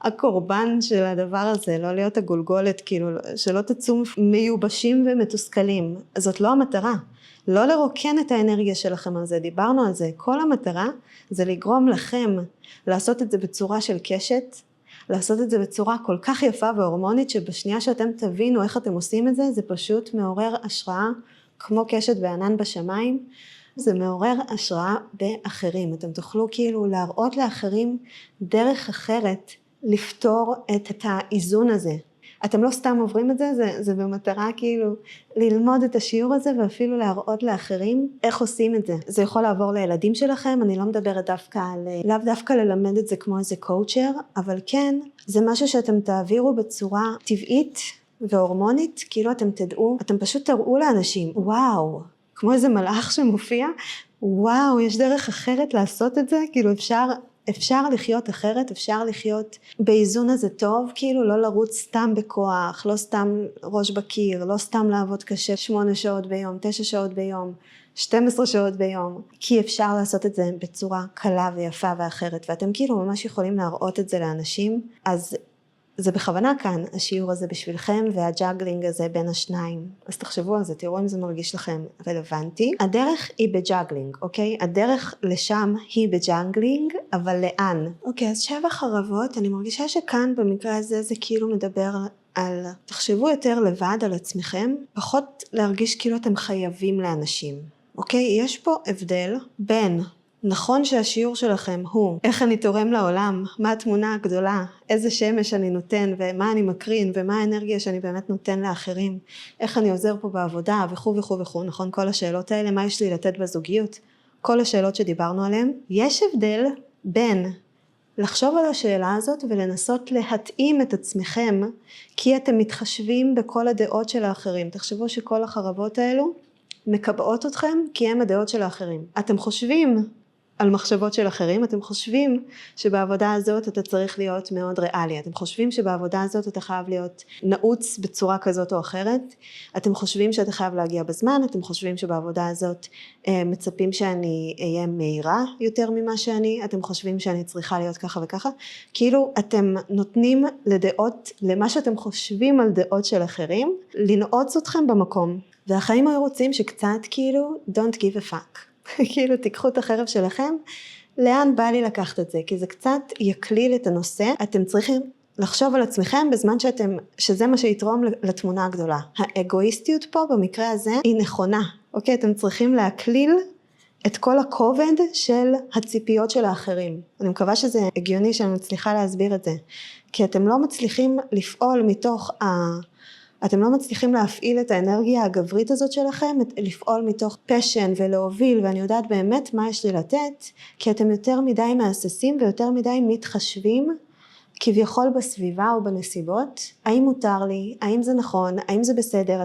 הקורבן של הדבר הזה, לא להיות הגולגולת, כאילו שלא תצאו מיובשים ומתוסכלים, זאת לא המטרה, לא לרוקן את האנרגיה שלכם על זה, דיברנו על זה, כל המטרה זה לגרום לכם לעשות את זה בצורה של קשת, לעשות את זה בצורה כל כך יפה והורמונית, שבשנייה שאתם תבינו איך אתם עושים את זה, זה פשוט מעורר השראה, כמו קשת בענן בשמיים, זה מעורר השראה באחרים, אתם תוכלו כאילו להראות לאחרים דרך אחרת, לפתור את האיזון הזה. אתם לא סתם עוברים את זה, זה במטרה כאילו ללמוד את השיעור הזה, ואפילו להראות לאחרים איך עושים את זה. זה יכול לעבור לילדים שלכם, אני לא מדברת לאו דווקא ללמד את זה כמו איזה קואוצ'ר, אבל כן, זה משהו שאתם תעבירו בצורה טבעית והורמונית, כאילו אתם תדעו, אתם פשוט תראו לאנשים, וואו, כמו איזה מלאך שמופיע, וואו, יש דרך אחרת לעשות את זה, כאילו אפשר לחיות אחרת, אפשר לחיות באיזון הזה טוב, כאילו לא לרוץ סתם בכוח, לא סתם ראש בקיר, לא סתם לעבוד קשה 8 שעות ביום, 9 שעות ביום, 12 שעות ביום, כי אפשר לעשות את זה בצורה קלה ויפה ואחרת, ואתם כאילו ממש יכולים להראות את זה לאנשים, אז זה בכוונה כאן, השיעור הזה בשבילכם, והג'אגלינג הזה בין השניים. אז תחשבו על זה, תראו אם זה מרגיש לכם רלוונטי. הדרך היא בג'אגלינג, אוקיי? הדרך לשם היא בג'אגלינג, אבל לאן? אוקיי, אז 7 חרבות, אני מרגישה שכאן במקרה הזה זה כאילו מדבר על, תחשבו יותר לבד על עצמכם, פחות להרגיש כאילו אתם חייבים לאנשים. אוקיי? יש פה הבדל בין נכון שהשיעור שלכם הוא איך אני תורם לעולם, מה התמונה הגדולה, איזה שמש אני נותן ומה אני מקרין ומה האנרגיה שאני באמת נותן לאחרים, איך אני עוזר פה בעבודה וכו', נכון? כל השאלות האלה, מה יש לי לתת בזוגיות, כל השאלות שדיברנו עליהן. יש הבדל בין לחשוב על השאלה הזאת ולנסות להתאים את עצמכם, כי אתם מתחשבים בכל הדעות של האחרים. תחשבו שכל החרבות האלו מקבעות אתכם כי הם הדעות של האחרים. אתם חושבים על מחשבות של אחרים, אתם חושבים שבעבודה הזאת אתה צריך להיות מאוד ריאלי, אתם חושבים שבעבודה הזאת אתה חייב להיות נעוץ בצורה כזאת או אחרת, אתם חושבים שאתה חייב להגיע בזמן, אתם חושבים שבעבודה הזאת מצפים שאני אהיה מהירה יותר ממה שאני, אתם חושבים שאני צריכה להיות ככה וככה, כאילו אתם נותנים לדעות, למה שאתם חושבים על דעות של אחרים, לנעוץ אתכם במקום, והחיים היו רוצים שקצת כאילו don't give a fuck. כאילו תיקחו את החרב שלכם, לאן בא לי לקחת את זה? כי זה קצת יקליל את הנושא, אתם צריכים לחשוב על עצמכם בזמן שזה מה שיתרום לתמונה הגדולה. האגואיסטיות פה במקרה הזה היא נכונה, אוקיי? אתם צריכים להקליל את כל הכובד של הציפיות של האחרים. אני מקווה שזה הגיוני שאני מצליחה להסביר את זה, כי אתם לא מצליחים לפעול מתוך אתם לא מצליחים להפעיל את האנרגיה הגברית הזאת שלכם, לפעול מתוך פשן ולהוביל, ואני יודעת באמת מה יש לי לתת, כי אתם יותר מדי מהססים ויותר מדי מתחשבים, כביכול בסביבה או בנסיבות, האם מותר לי, האם זה נכון, האם זה בסדר,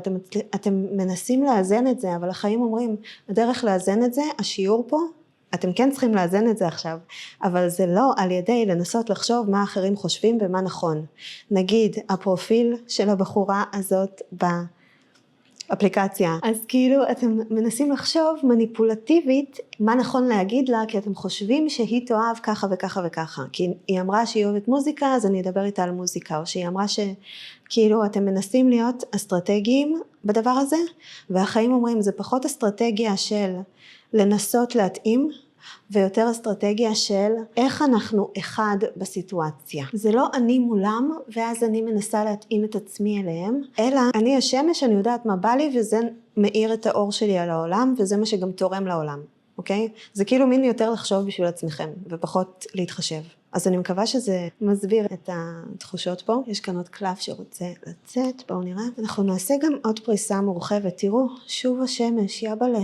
אתם מנסים לאזן את זה, אבל החיים אומרים, הדרך לאזן את זה, השיעור פה, אתם כן צריכים לאזן את זה עכשיו, אבל זה לא על ידי לנסות לחשוב מה אחרים חושבים ומה נכון. נגיד, הפרופיל של הבחורה הזאת באפליקציה, אז כאילו אתם מנסים לחשוב מניפולטיבית מה נכון להגיד לה, כי אתם חושבים שהיא תאהב ככה וככה וככה, כי היא אמרה שהיא אוהבת מוזיקה, אז אני אדבר איתה על מוזיקה, או שהיא אמרה שכאילו אתם מנסים להיות אסטרטגיים בדבר הזה, והחיים אומרים זה פחות אסטרטגיה של לנסות להתאים, ויותר אסטרטגיה של איך אנחנו אחד בסיטואציה. זה לא אני מולם ואז אני מנסה להתאים את עצמי אליהם, אלא אני השמש, אני יודעת מה בא לי וזה מאיר את האור שלי על העולם, וזה מה שגם תורם לעולם, אוקיי? זה כאילו מין יותר לחשוב בשביל עצמכם ופחות להתחשב. אז אני מקווה שזה מסביר את התחושות פה. יש כאן עוד קלף שרוצה לצאת, בואו נראה. אנחנו נעשה גם עוד פריסה מורחבת, תראו, שוב השמש, יבלה.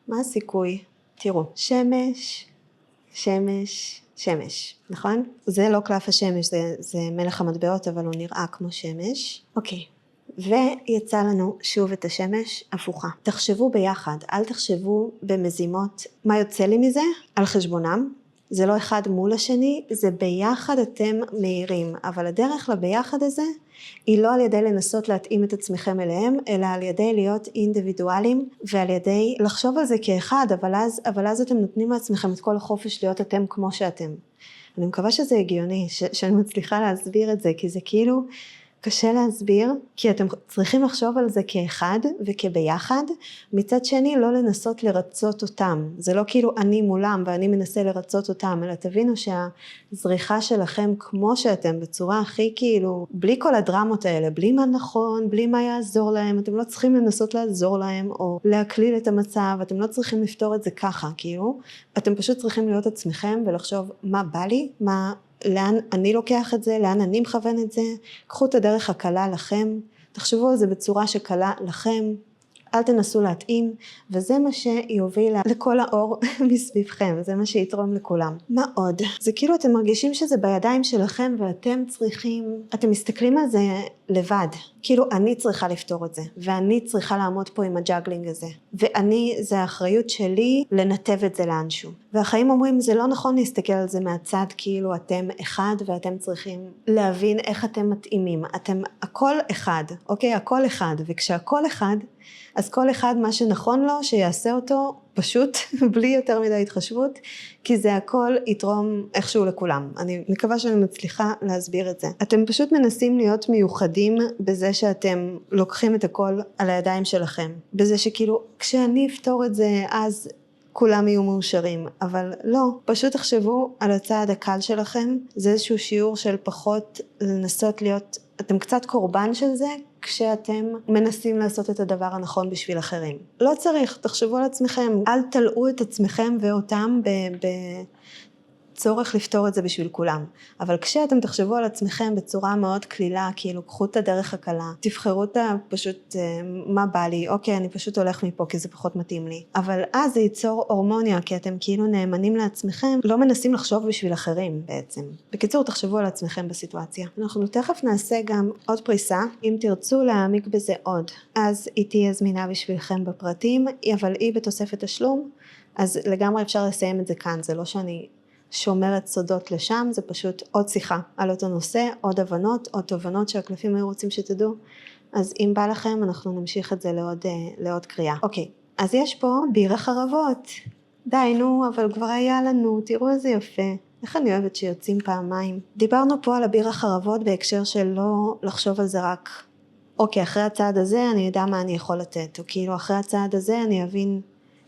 מה הסיכוי? תראו, שמש, שמש, שמש, נכון? זה לא קלף השמש, זה מלך המטבעות, אבל הוא נראה כמו שמש. אוקיי, ויצא לנו שוב את השמש הפוכה. תחשבו ביחד, אל תחשבו במזימות. מה יוצא לי מזה? על חשבונם. זה לא אחד מול השני, זה ביחד אתם מהירים, אבל הדרך לביחד הזה היא לא על ידי לנסות להתאים את עצמכם אליהם, אלא על ידי להיות אינדיבידואלים, ועל ידי לחשוב על זה כאחד, אבל אז אתם נותנים לעצמכם את כל החופש להיות אתם כמו שאתם. אני מקווה שזה הגיוני, שאני מצליחה להסביר את זה, כי זה כאילו קשה להסביר, כי אתם צריכים לחשוב על זה כאחד וכביחד, מצד שני לא לנסות לרצות אותם, זה לא כאילו אני מולם ואני מנסה לרצות אותם, אלא תבינו שהזריחה שלכם כמו שאתם, בצורה הכי כאילו, בלי כל הדרמות האלה, בלי מה נכון, בלי מה יעזור להם, אתם לא צריכים לנסות לעזור להם, או להקליל את המצב, אתם לא צריכים לפתור את זה ככה, כאילו, אתם פשוט צריכים להיות עצמכם ולחשוב מה בא לי, לאן אני לוקח את זה, לאן אני מכוון את זה, קחו את הדרך הקלה לכם, תחשבו על זה בצורה שקלה לכם, אל תנסו להתאים, וזה מה שיוביל לכל האור מסביבכם, זה מה שיתרום לכולם. מה עוד? זה כאילו אתם מרגישים שזה בידיים שלכם ואתם צריכים, אתם מסתכלים על זה לבד, כאילו אני צריכה לפתור את זה, ואני צריכה לעמוד פה עם הג'אגלינג הזה, ואני, זה האחריות שלי לנתב את זה לאנשהו. והחיים אומרים זה לא נכון להסתכל על זה מהצד, כאילו אתם אחד ואתם צריכים להבין איך אתם מתאימים, אתם הכל אחד, אוקיי? הכל אחד, וכשהכל אחד, אז כל אחד מה שנכון לו שיעשה אותו פשוט בלי יותר מדי התחשבות, כי זה הכל יתרום איכשהו לכולם. אני מקווה שאני מצליחה להסביר את זה. אתם פשוט מנסים להיות מיוחדים בזה שאתם לוקחים את הכל על הידיים שלכם, בזה שכאילו כשאני אפתור את זה אז כולם יהיו מאושרים, אבל לא, פשוט תחשבו על הצעד הקל שלכם, זה איזשהו שיעור של פחות לנסות להיות, אתם קצת קורבן של זה, כשאתם מנסים לעשות את הדבר הנכון בשביל אחרים. לא צריך, תחשבו על עצמכם, אל תלאו את עצמכם ואותם צורך לפתור את זה בשביל כולם. אבל כשאתם תחשבו על עצמכם בצורה מאוד כלילה, כאילו קחו את הדרך הקלה, תבחרו את פשוט מה בא לי, אוקיי, אני פשוט הולך מפה כי זה פחות מתאים לי. אבל אז זה ייצור הורמוניה, כי אתם כאילו נאמנים לעצמכם, לא מנסים לחשוב בשביל אחרים בעצם. בקיצור, תחשבו על עצמכם בסיטואציה. אנחנו תכף נעשה גם עוד פריסה, אם תרצו להעמיק בזה עוד. אז היא תהיה זמינה בשבילכם בפרטים, אבל היא בתוספת תשלום, אז לגמרי אפשר לסיים את זה כאן, זה לא שאני שומרת סודות לשם, זה פשוט עוד שיחה על אותו נושא, עוד הבנות, עוד תובנות שהקלפים היו רוצים שתדעו, אז אם בא לכם אנחנו נמשיך את זה לעוד קריאה. אוקיי, אז יש פה בירה חרבות, די נו, אבל כבר היה לנו, תראו איזה יפה, איך אני אוהבת שיוצאים פעמיים. דיברנו פה על הבירה חרבות בהקשר של לא לחשוב על זה רק, אוקיי, אחרי הצעד הזה אני יודע מה אני יכול לתת, או כאילו אחרי הצעד הזה אני אבין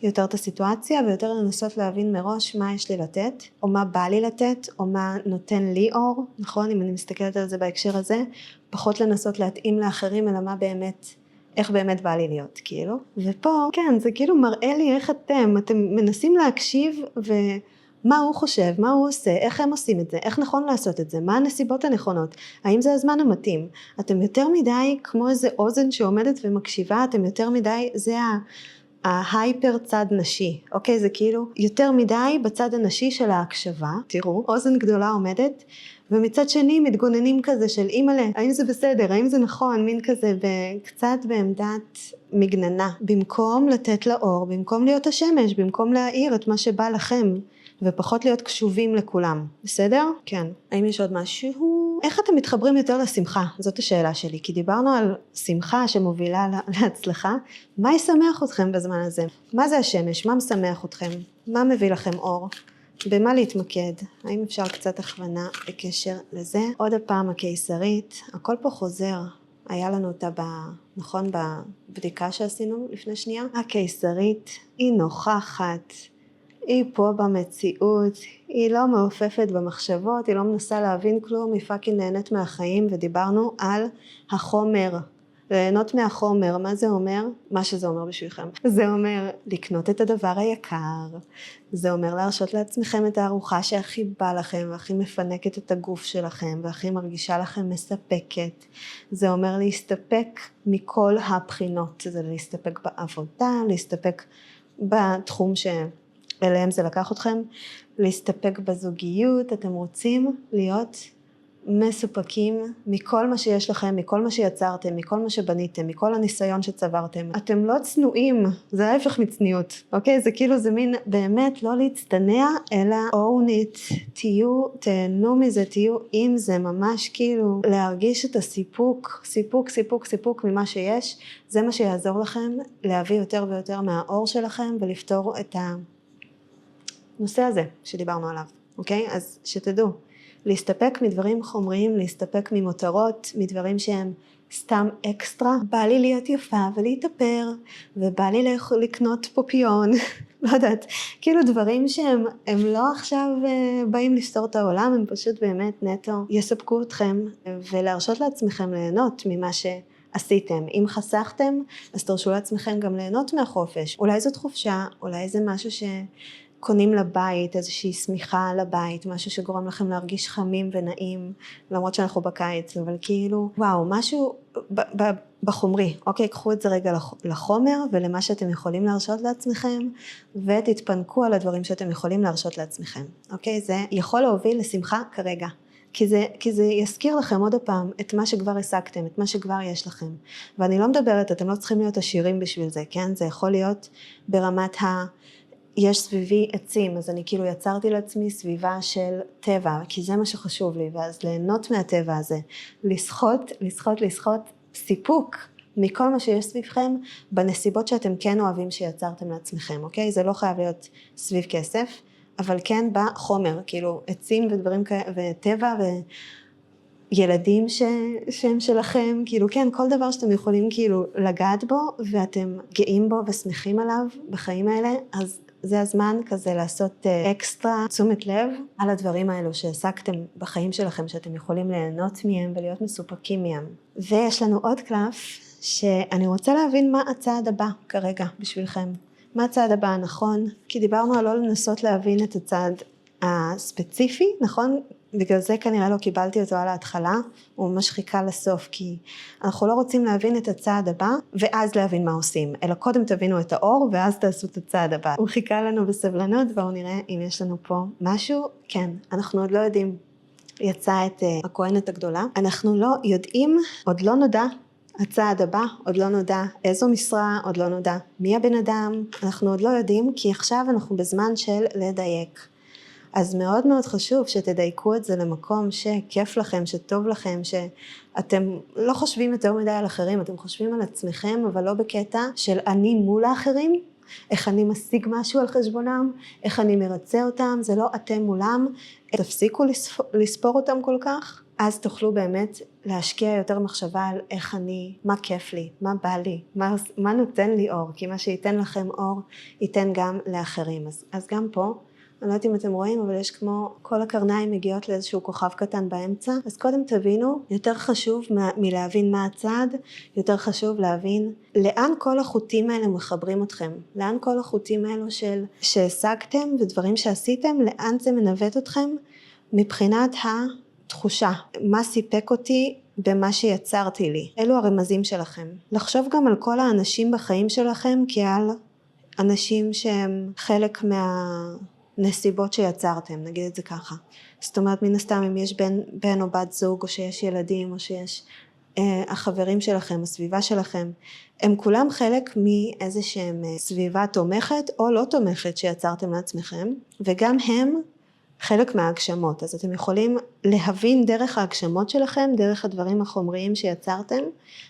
יותר את הסיטואציה ויותר לנסות להבין מראש מה יש לי לתת, או מה בא לי לתת, או מה נותן לי אור, נכון? אם אני מסתכלת על זה בהקשר הזה, פחות לנסות להתאים לאחרים, אלא מה באמת, איך באמת בא לי להיות, כאילו. ופה, כן, זה כאילו מראה לי איך אתם מנסים להקשיב ומה הוא חושב, מה הוא עושה, איך הם עושים את זה, איך נכון לעשות את זה, מה הנסיבות הנכונות, האם זה הזמן המתאים. אתם יותר מדי כמו איזה אוזן שעומדת ומקשיבה, אתם יותר מדי, זה ההייפר צד נשי, אוקיי? זה כאילו יותר מדי בצד הנשי של ההקשבה, תראו, אוזן גדולה עומדת, ומצד שני מתגוננים כזה של אימא'לה, האם זה בסדר, האם זה נכון, מין כזה, וקצת בעמדת מגננה, במקום לתת לאור, במקום להיות השמש, במקום להאיר את מה שבא לכם, ופחות להיות קשובים לכולם, בסדר? כן. האם יש עוד משהו? איך אתם מתחברים יותר לשמחה? זאת השאלה שלי, כי דיברנו על שמחה שמובילה להצלחה, מה ישמח אתכם בזמן הזה? מה זה השמש? מה משמח אתכם? מה מביא לכם אור? במה להתמקד? האם אפשר קצת הכוונה בקשר לזה? עוד הפעם הקיסרית, הכל פה חוזר. היה לנו אותה נכון בבדיקה שעשינו לפני שנייה. הקיסרית היא נוכחת, היא פה במציאות, היא לא מעופפת במחשבות, היא לא מנסה להבין כלום, היא פאקינג נהנית מהחיים, ודיברנו על החומר. ליהנות מהחומר, מה זה אומר? מה שזה אומר בשבילכם. זה אומר לקנות את הדבר היקר, זה אומר להרשות לעצמכם את הארוחה שהכי בא לכם, והכי מפנקת את הגוף שלכם, והכי מרגישה לכם מספקת. זה אומר להסתפק מכל הבחינות, זה להסתפק בעבודה, להסתפק בתחום שאליהם זה לקח אתכם, להסתפק בזוגיות, אתם רוצים להיות מסופקים מכל מה שיש לכם, מכל מה שיצרתם, מכל מה שבניתם, מכל הניסיון שצברתם. אתם לא צנועים, זה ההפך מצניעות, אוקיי? זה כאילו זה מין באמת לא להצטנע, אלא own it, תהנו מזה, תהיו עם זה, ממש כאילו להרגיש את הסיפוק, סיפוק ממה שיש, זה מה שיעזור לכם להביא יותר ויותר מהאור שלכם ולפתור את הנושא הזה שדיברנו עליו, אוקיי? אז שתדעו. להסתפק מדברים חומריים, להסתפק ממותרות, מדברים שהם סתם אקסטרה. בא לי להיות יפה ולהתאפר, ובא לי לקנות פופיון, לא יודעת, כאילו דברים שהם לא עכשיו באים לפתור את העולם, הם פשוט באמת נטו יספקו אתכם, ולהרשות לעצמכם ליהנות ממה שעשיתם. אם חסכתם, אז תרשו לעצמכם גם ליהנות מהחופש. אולי זאת חופשה, אולי זה משהו קונים לבית, איזושהי שמיכה לבית, משהו שגורם לכם להרגיש חמים ונעים, למרות שאנחנו בקיץ, אבל כאילו, וואו, משהו בחומרי, אוקיי, קחו את זה רגע לחומר, ולמה שאתם יכולים להרשות לעצמכם, ותתפנקו על הדברים שאתם יכולים להרשות לעצמכם, אוקיי, זה יכול להוביל לשמחה כרגע, כי זה יזכיר לכם עוד הפעם את מה שכבר השגתם, את מה שכבר יש לכם, ואני לא מדברת, אתם לא צריכים להיות עשירים בשביל זה, כן, זה יכול להיות ברמת יש סביבי עצים, אז אני כאילו יצרתי לעצמי סביבה של טבע, כי זה מה שחשוב לי, ואז ליהנות מהטבע הזה, לשחות סיפוק מכל מה שיש סביבכם, בנסיבות שאתם כן אוהבים שיצרתם לעצמכם, אוקיי? זה לא חייב להיות סביב כסף, אבל כן בחומר, כאילו עצים ודברים כאלה, וטבע וילדים שהם שלכם, כאילו כן, כל דבר שאתם יכולים כאילו לגעת בו, ואתם גאים בו ושמחים עליו בחיים האלה, אז זה הזמן כזה לעשות אקסטרה תשומת לב על הדברים האלו שהעסקתם בחיים שלכם, שאתם יכולים ליהנות מהם ולהיות מסופקים מהם. ויש לנו עוד קלף שאני רוצה להבין מה הצעד הבא כרגע בשבילכם. מה הצעד הבא הנכון? כי דיברנו על לא לנסות להבין את הצעד הספציפי, נכון? בגלל זה כנראה לא קיבלתי אותו על ההתחלה, הוא ממש חיכה לסוף, כי אנחנו לא רוצים להבין את הצעד הבא, ואז להבין מה עושים, אלא קודם תבינו את האור, ואז תעשו את הצעד הבא. הוא חיכה לנו בסבלנות, בואו נראה אם יש לנו פה משהו. כן, אנחנו עוד לא יודעים, יצא את הכהנת הגדולה, אנחנו לא יודעים, עוד לא נודע, הצעד הבא, עוד לא נודע איזו משרה, עוד לא נודע מי הבן אדם, אנחנו עוד לא יודעים, כי עכשיו אנחנו בזמן של לדייק. אז מאוד מאוד חשוב שתדייקו את זה למקום שכיף לכם, שטוב לכם, שאתם לא חושבים יותר מדי על אחרים, אתם חושבים על עצמכם, אבל לא בקטע של אני מול האחרים, איך אני משיג משהו על חשבונם, איך אני מרצה אותם, זה לא אתם מולם, תפסיקו לספור אותם כל כך, אז תוכלו באמת להשקיע יותר מחשבה על איך אני, מה כיף לי, מה בא לי, מה נותן לי אור, כי מה שייתן לכם אור, ייתן גם לאחרים. אז גם פה, אני לא יודעת אם אתם רואים, אבל יש כמו כל הקרניים מגיעות לאיזשהו כוכב קטן באמצע, אז קודם תבינו, יותר חשוב מלהבין מה הצעד, יותר חשוב להבין לאן כל החוטים האלה מחברים אתכם, לאן כל החוטים האלו שהשגתם ודברים שעשיתם, לאן זה מנווט אתכם מבחינת התחושה, מה סיפק אותי במה שיצרתי לי, אלו הרמזים שלכם. לחשוב גם על כל האנשים בחיים שלכם כעל אנשים שהם חלק נסיבות שיצרתם, נגיד את זה ככה. זאת אומרת, מן הסתם אם יש בן או בת זוג, או שיש ילדים, או שיש החברים שלכם, הסביבה שלכם, הם כולם חלק מאיזשהם סביבה תומכת או לא תומכת שיצרתם לעצמכם, וגם הם חלק מההגשמות. אז אתם יכולים להבין דרך ההגשמות שלכם, דרך הדברים החומריים שיצרתם,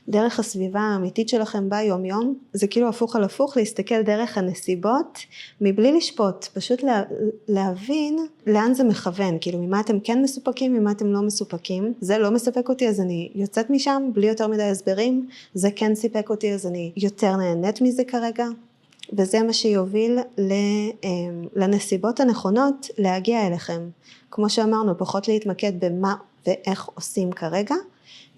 דרך הסביבה האמיתית שלכם ביום יום. זה כאילו הפוך על הפוך, להסתכל דרך הנסיבות, מבלי לשפוט, פשוט להבין לאן זה מכוון, כאילו ממה אתם כן מסופקים, ממה אתם לא מסופקים. זה לא מספק אותי, אז אני יוצאת משם בלי יותר מדי הסברים, זה כן סיפק אותי, אז אני יותר נהנית מזה כרגע. וזה מה שיוביל לנסיבות הנכונות להגיע אליכם. כמו שאמרנו, פחות להתמקד במה ואיך עושים כרגע,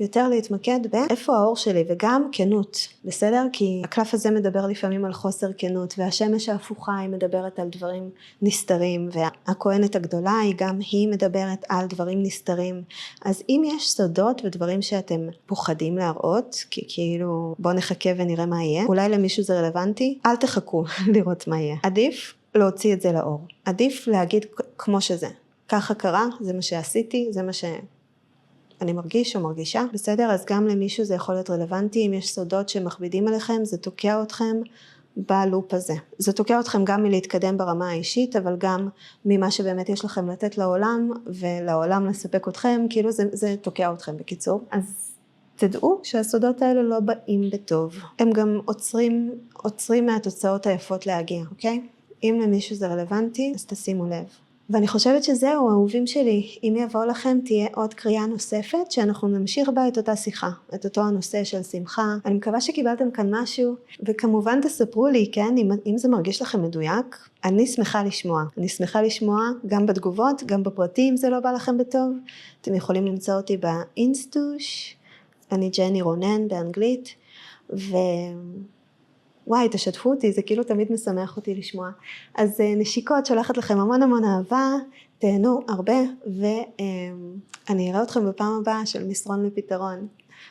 יותר להתמקד באיפה האור שלי, וגם כנות, בסדר? כי הקלף הזה מדבר לפעמים על חוסר כנות, והשמש ההפוכה היא מדברת על דברים נסתרים, והכהנת הגדולה היא גם היא מדברת על דברים נסתרים. אז אם יש סודות ודברים שאתם פוחדים להראות, כי כאילו בוא נחכה ונראה מה יהיה, אולי למישהו זה רלוונטי, אל תחכו לראות מה יהיה. עדיף להוציא את זה לאור. עדיף להגיד כמו שזה. ככה קרה, זה מה שעשיתי, זה מה אני מרגיש או מרגישה, בסדר? אז גם למישהו זה יכול להיות רלוונטי, אם יש סודות שמכבידים עליכם, זה תוקע אתכם בלופ הזה. זה תוקע אתכם גם מלהתקדם ברמה האישית, אבל גם ממה שבאמת יש לכם לתת לעולם, ולעולם לספק אתכם, כאילו זה תוקע אתכם בקיצור. אז תדעו שהסודות האלה לא באים בטוב. הם גם עוצרים מהתוצאות היפות להגיע, אוקיי? אם למישהו זה רלוונטי, אז תשימו לב. ואני חושבת שזהו, אהובים שלי, אם יבוא לכם תהיה עוד קריאה נוספת, שאנחנו נמשיך בה את אותה שיחה, את אותו הנושא של שמחה. אני מקווה שקיבלתם כאן משהו, וכמובן תספרו לי, כן, אם זה מרגיש לכם מדויק, אני שמחה לשמוע. אני שמחה לשמוע גם בתגובות, גם בפרטים, זה לא בא לכם בטוב. אתם יכולים למצוא אותי באינסטוש, אני ג'ני רונן באנגלית, וואי, תשתפו אותי, זה כאילו תמיד משמח אותי לשמוע. אז נשיקות, שולחת לכם המון המון אהבה, תהנו הרבה, ואני אראה אתכם בפעם הבאה של מסרון לפתרון.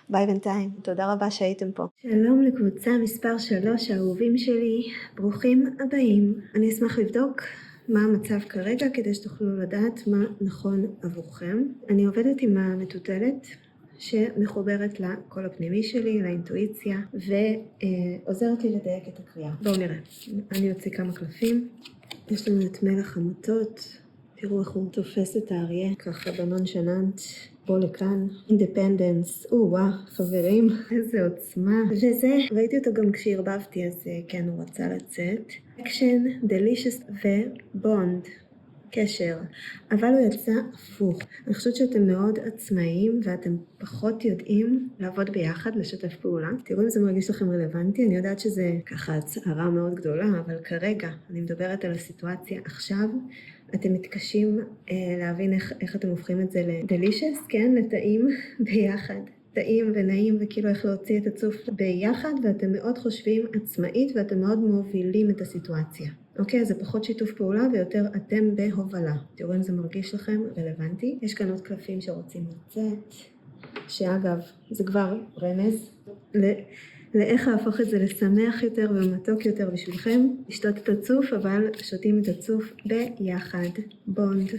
ביי בינתיים, תודה רבה שהייתם פה. שלום לקבוצה מספר 3, האהובים שלי, ברוכים הבאים. אני אשמח לבדוק מה המצב כרגע, כדי שתוכלו לדעת מה נכון עבורכם. אני עובדת עם המטוטלת, שמחוברת לקול הפנימי שלי, לאינטואיציה, ועוזרת לי לדייק את הקריאה. בואו נראה. אני אוציא כמה קלפים. יש לנו את מלך המוטות. תראו איך הוא תופס את האריה, ככה בנונשננט. בוא לכאן. אינדפנדנס. וואו, חברים, איזה עוצמה. וזה, ראיתי אותו גם כשהרבבתי, אז כן, הוא רצה לצאת. אקשן, דלישס ובונד. קשר, אבל הוא יצא הפוך. אני חושבת שאתם מאוד עצמאיים ואתם פחות יודעים לעבוד ביחד, לשתף פעולה. תראו אם זה מרגיש לכם רלוונטי, אני יודעת שזה ככה הצערה מאוד גדולה, אבל כרגע אני מדברת על הסיטואציה עכשיו, אתם מתקשים להבין איך אתם הופכים את זה לדלישס, כן, לטעים ביחד. טעים ונעים וכאילו איך להוציא את הצוף ביחד, ואתם מאוד חושבים עצמאית ואתם מאוד מובילים את הסיטואציה. אוקיי, זה פחות שיתוף פעולה ויותר אתם בהובלה. תראו אם זה מרגיש לכם רלוונטי. יש כאן עוד קלפים שרוצים לצאת, שאגב, זה כבר רמז לאיך להפוך את זה לשמח יותר ומתוק יותר בשבילכם. לשתות את הצוף, אבל שותים את הצוף ביחד. בונד,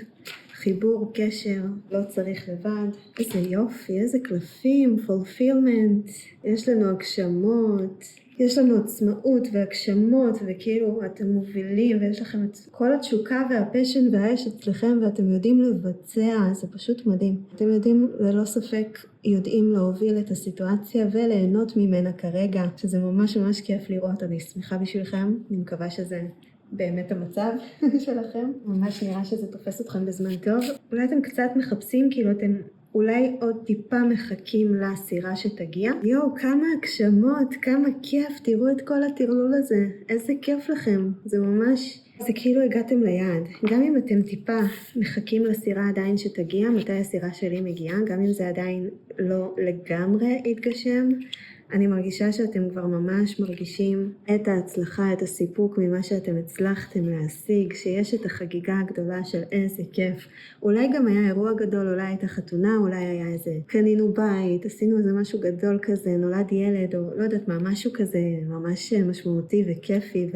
חיבור, קשר, לא צריך לבד. איזה יופי, איזה קלפים, fulfillment. יש לנו הגשמות, יש לנו עצמאות והגשמות, וכאילו אתם מובילים ויש לכם את כל התשוקה והפשן והאש אצלכם ואתם יודעים לבצע, זה פשוט מדהים. אתם יודעים, ללא ספק, יודעים להוביל את הסיטואציה וליהנות ממנה כרגע, שזה ממש ממש כיף לראות. אני שמחה בשבילכם, אני מקווה שזה באמת המצב שלכם. ממש נראה שזה תופס אתכם בזמן טוב. אולי אתם קצת מחפשים, כאילו אתם אולי עוד טיפה מחכים לסירה שתגיע. יואו, כמה הגשמות, כמה כיף, תראו את כל הטרלול הזה, איזה כיף לכם. זה ממש, זה כאילו הגעתם ליעד. גם אם אתם טיפה מחכים לסירה עדיין שתגיע, מתי הסירה שלי מגיעה, גם אם זה עדיין לא לגמרי התגשם, אני מרגישה שאתם כבר ממש מרגישים את ההצלחה, את הסיפוק ממה שאתם הצלחתם להשיג, שיש את החגיגה הגדולה של איזה כיף. אולי גם היה אירוע גדול, אולי הייתה חתונה, אולי היה איזה קנינו בית, עשינו איזה משהו גדול כזה, נולד ילד, או לא יודעת מה, משהו כזה ממש משמעותי וכיפי,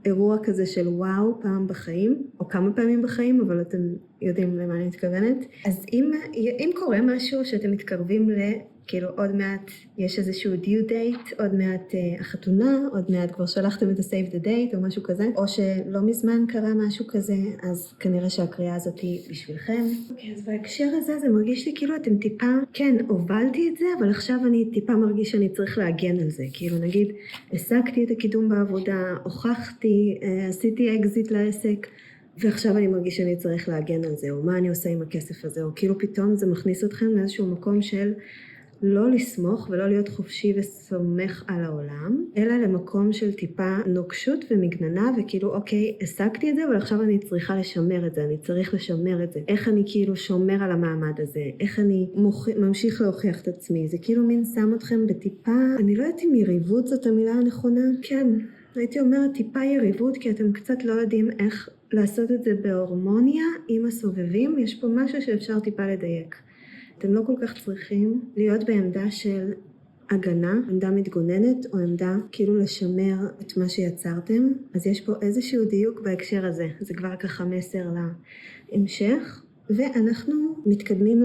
ואירוע כזה של וואו פעם בחיים, או כמה פעמים בחיים, אבל אתם יודעים למה אני מתכוונת. אז אם קורה משהו שאתם מתקרבים כאילו עוד מעט יש איזשהו due date, עוד מעט החתונה, עוד מעט כבר שלחתם את ה-save the date או משהו כזה, או שלא מזמן קרה משהו כזה, אז כנראה שהקריאה הזאת היא בשבילכם. אוקיי, אז בהקשר הזה זה מרגיש לי כאילו אתם טיפה, כן, הובלתי את זה, אבל עכשיו אני טיפה מרגיש שאני צריך להגן על זה. כאילו נגיד, השגתי את הקידום בעבודה, הוכחתי, עשיתי אקזיט לעסק, ועכשיו אני מרגיש שאני צריך להגן על זה, או מה אני עושה עם הכסף הזה, או כאילו פתאום זה מכניס אתכם לאיזשהו מקום של לא לסמוך ולא להיות חופשי וסומך על העולם, אלא למקום של טיפה נוקשות ומגננה, וכאילו אוקיי, השגתי את זה, אבל עכשיו אני צריכה לשמר את זה, אני צריך לשמר את זה. איך אני כאילו שומר על המעמד הזה, איך אני ממשיך להוכיח את עצמי, זה כאילו מין שם אתכם בטיפה, אני לא יודעת אם יריבות זאת המילה הנכונה, כן, הייתי אומרת טיפה יריבות, כי אתם קצת לא יודעים איך לעשות את זה בהרמוניה עם הסובבים, יש פה משהו שאפשר טיפה לדייק. אתם לא כל כך צריכים להיות בעמדה של הגנה, עמדה מתגוננת, או עמדה כאילו לשמר את מה שיצרתם. אז יש פה איזשהו דיוק בהקשר הזה. זה כבר ככה מסר להמשך. ואנחנו מתקדמים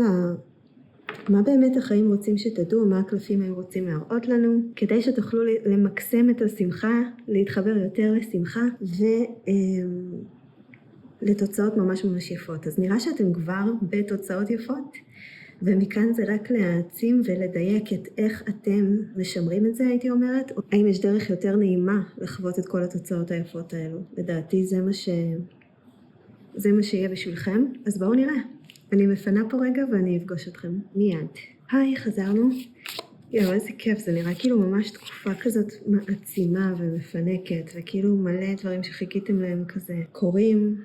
מה באמת החיים רוצים שתדעו, מה הקלפים הם רוצים להראות לנו, כדי שתוכלו למקסם את השמחה, להתחבר יותר לשמחה, לתוצאות ממש ממש יפות. אז נראה שאתם כבר בתוצאות יפות, ומכאן זה רק להעצים ולדייק את איך אתם משמרים את זה, הייתי אומרת, או האם יש דרך יותר נעימה לחוות את כל התוצאות היפות האלו. לדעתי זה מה שיהיה בשבילכם, אז בואו נראה. אני מפנה פה רגע ואני אפגוש אתכם מיד. היי, חזרנו. יואו, איזה כיף, זה נראה כאילו ממש תקופה כזאת מעצימה ומפנקת, וכאילו מלא דברים שחיכיתם להם כזה קורים,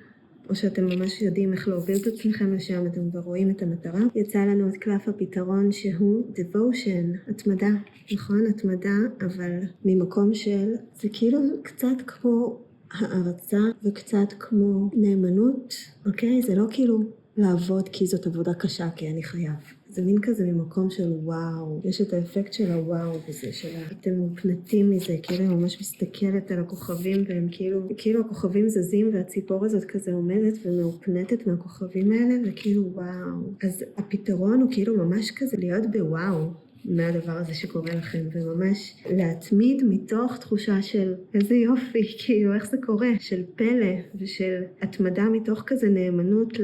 או שאתם ממש יודעים איך להוביל את עצמכם לשם, אתם כבר רואים את המטרה. יצא לנו את קלף הפתרון שהוא devotion, התמדה, נכון? התמדה, אבל ממקום של, זה כאילו קצת כמו הערצה וקצת כמו נאמנות, אוקיי? זה לא כאילו לעבוד כי זאת עבודה קשה, כי אני חייב. זה מין כזה ממקום של וואו, יש את האפקט של הוואו וזה, אתם מופנטים מזה, כאילו אני ממש מסתכלת על הכוכבים, והם כאילו הכוכבים זזים, והציפור הזאת כזה עומדת ומאופנטת מהכוכבים האלה, וכאילו וואו. אז הפתרון הוא כאילו ממש כזה להיות בוואו מהדבר הזה שקורה לכם, וממש להתמיד מתוך תחושה של איזה יופי, כאילו איך זה קורה, של פלא ושל התמדה מתוך כזה נאמנות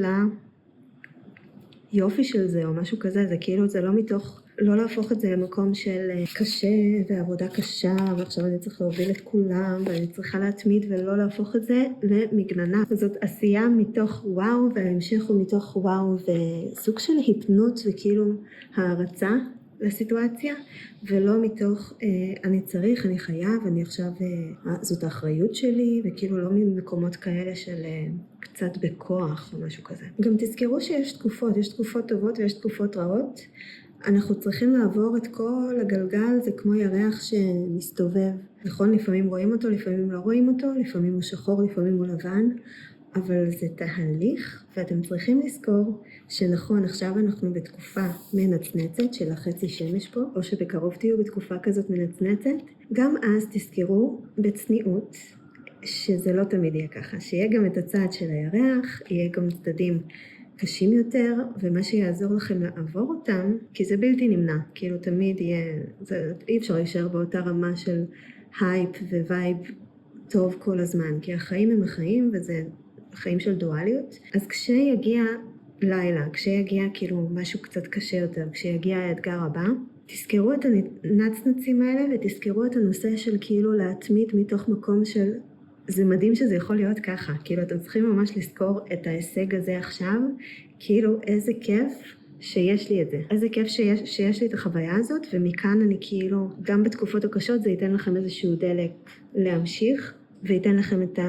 יופי של זה או משהו כזה. זה כאילו זה לא מתוך, לא להפוך את זה למקום של קשה ועבודה קשה ועכשיו אני צריך להוביל את כולם ואני צריכה להתמיד, ולא להפוך את זה למגננה. זאת עשייה מתוך וואו, וההמשך הוא מתוך וואו וסוג של היפנות וכאילו הערצה לסיטואציה, ולא מתוך אני צריך, אני חייב, אני עכשיו זאת האחריות שלי, וכאילו לא ממקומות כאלה של קצת בכוח או משהו כזה. גם תזכרו שיש תקופות, יש תקופות טובות ויש תקופות רעות. אנחנו צריכים לעבור את כל הגלגל, זה כמו ירח שמסתובב. נכון, לפעמים רואים אותו, לפעמים לא רואים אותו, לפעמים הוא שחור, לפעמים הוא לבן, אבל זה תהליך, ואתם צריכים לזכור שנכון, עכשיו אנחנו בתקופה מנצנצת של החצי שמש פה, או שבקרוב תהיו בתקופה כזאת מנצנצת. גם אז תזכרו בצניעות שזה לא תמיד יהיה ככה, שיהיה גם את הצד של הירח, יהיה גם צדדים קשים יותר, ומה שיעזור לכם לעבור אותם, כי זה בלתי נמנע, כאילו תמיד יהיה, אי אפשר להישאר באותה רמה של הייפ ווייב טוב כל הזמן, כי החיים הם החיים וזה חיים של דואליות. אז כשיגיע לילה, כשיגיע כאילו משהו קצת קשה יותר, כשיגיע האתגר הבא, תזכרו את הנצנצים האלה ותזכרו את הנושא של כאילו להתמיד מתוך מקום של זה מדהים שזה יכול להיות ככה, כאילו אתם צריכים ממש לזכור את ההישג הזה עכשיו, כאילו איזה כיף שיש לי את זה, איזה כיף שיש לי את החוויה הזאת, ומכאן אני כאילו, גם בתקופות הקשות זה ייתן לכם איזשהו דלק להמשיך, וייתן לכם את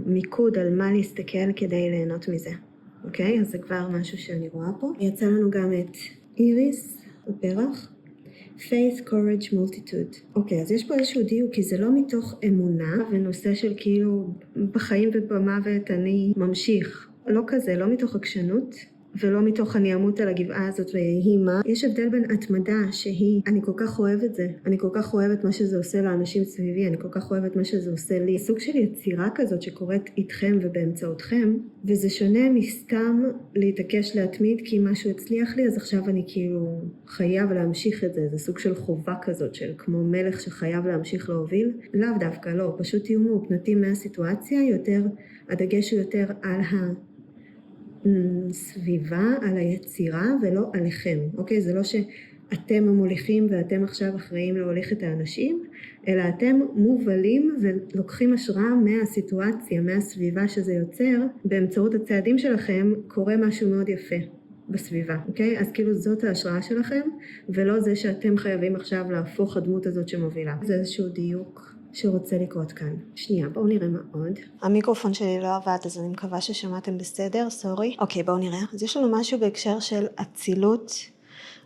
המיקוד על מה להסתכל כדי ליהנות מזה, אוקיי? אז זה כבר משהו שאני רואה פה. יצא לנו גם את איריס, הפרח, Faith, Courage, Multitude. אוקיי, אז יש פה איזשהו דיוק, כי זה לא מתוך אמונה ונושא של כאילו בחיים ובמוות אני ממשיך. לא כזה, לא מתוך עקשנות ולא מתוך אני אמות על הגבעה הזאת ויהי מה. יש הבדל בין התמדה שהיא, אני כל כך אוהבת זה, אני כל כך אוהבת מה שזה עושה לאנשים סביבי, אני כל כך אוהבת מה שזה עושה לי. סוג של יצירה כזאת שקורית איתכם ובאמצעותכם, וזה שונה מסתם להתעקש להתמיד כי משהו הצליח לי, אז עכשיו אני כאילו חייב להמשיך את זה. זה סוג של חובה כזאת של כמו מלך שחייב להמשיך להוביל. לאו דווקא, לא, פשוט תהיו מאופנתים מהסיטואציה, יותר, הדגש הוא יותר על סביבה, על היצירה ולא עליכם, אוקיי? זה לא שאתם המוליכים ואתם עכשיו אחראים להוליך את האנשים, אלא אתם מובלים ולוקחים השראה מהסיטואציה, מהסביבה שזה יוצר, באמצעות הצעדים שלכם קורה משהו מאוד יפה בסביבה, אוקיי? אז כאילו זאת ההשראה שלכם, ולא זה שאתם חייבים עכשיו להפוך הדמות הזאת שמובילה. זה איזשהו דיוק שרוצה לקרות כאן. שנייה, בואו נראה מה עוד. המיקרופון שלי לא עבד, אז אני מקווה ששמעתם בסדר, סורי. אוקיי, בואו נראה. אז יש לנו משהו בהקשר של אצילות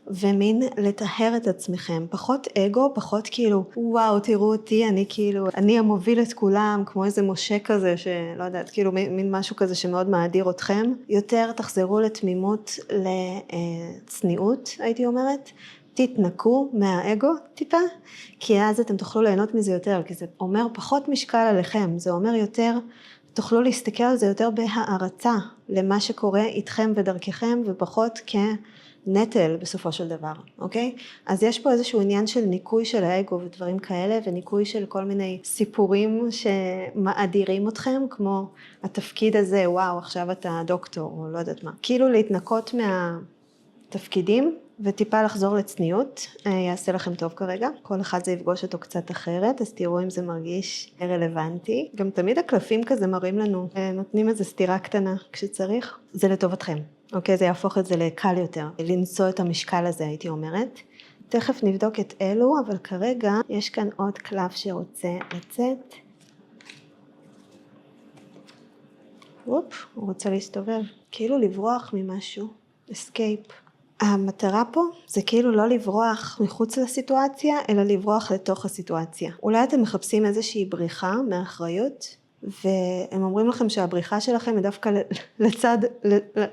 ומין לטהר את עצמכם. פחות אגו, פחות כאילו, וואו, תראו אותי, אני כאילו, אני המוביל את כולם, כמו איזה משה כזה, שלא יודעת, כאילו מין משהו כזה שמאוד מאדיר אתכם. יותר תחזרו לתמימות, לצניעות, הייתי אומרת. תתנקו מהאגו טיפה, כי אז אתם תוכלו ליהנות מזה יותר, כי זה אומר פחות משקל עליכם, זה אומר יותר, תוכלו להסתכל על זה יותר בהערצה למה שקורה איתכם ודרככם, ופחות כנטל בסופו של דבר, אוקיי? אז יש פה איזשהו עניין של ניקוי של האגו ודברים כאלה, וניקוי של כל מיני סיפורים שמאדירים אתכם, כמו התפקיד הזה, וואו, עכשיו אתה דוקטור, או לא יודעת מה. כאילו להתנקות מהתפקידים, וטיפה לחזור לצניעות, יעשה לכם טוב כרגע. כל אחד זה יפגוש אותו קצת אחרת, אז תראו אם זה מרגיש רלוונטי. גם תמיד הקלפים כזה מראים לנו, נותנים איזו סתירה קטנה כשצריך. זה לטובתכם, אוקיי? זה יהפוך את זה לקל יותר, לנסוע את המשקל הזה, הייתי אומרת. תכף נבדוק את אלו, אבל כרגע יש כאן עוד קלף שרוצה לצאת. אופ, הוא רוצה להסתובב. כאילו לברוח ממשהו, escape. המטרה פה זה כאילו לא לברוח מחוץ לסיטואציה, אלא לברוח לתוך הסיטואציה. אולי אתם מחפשים איזושהי בריחה מאחריות, והם אומרים לכם שהבריחה שלכם היא דווקא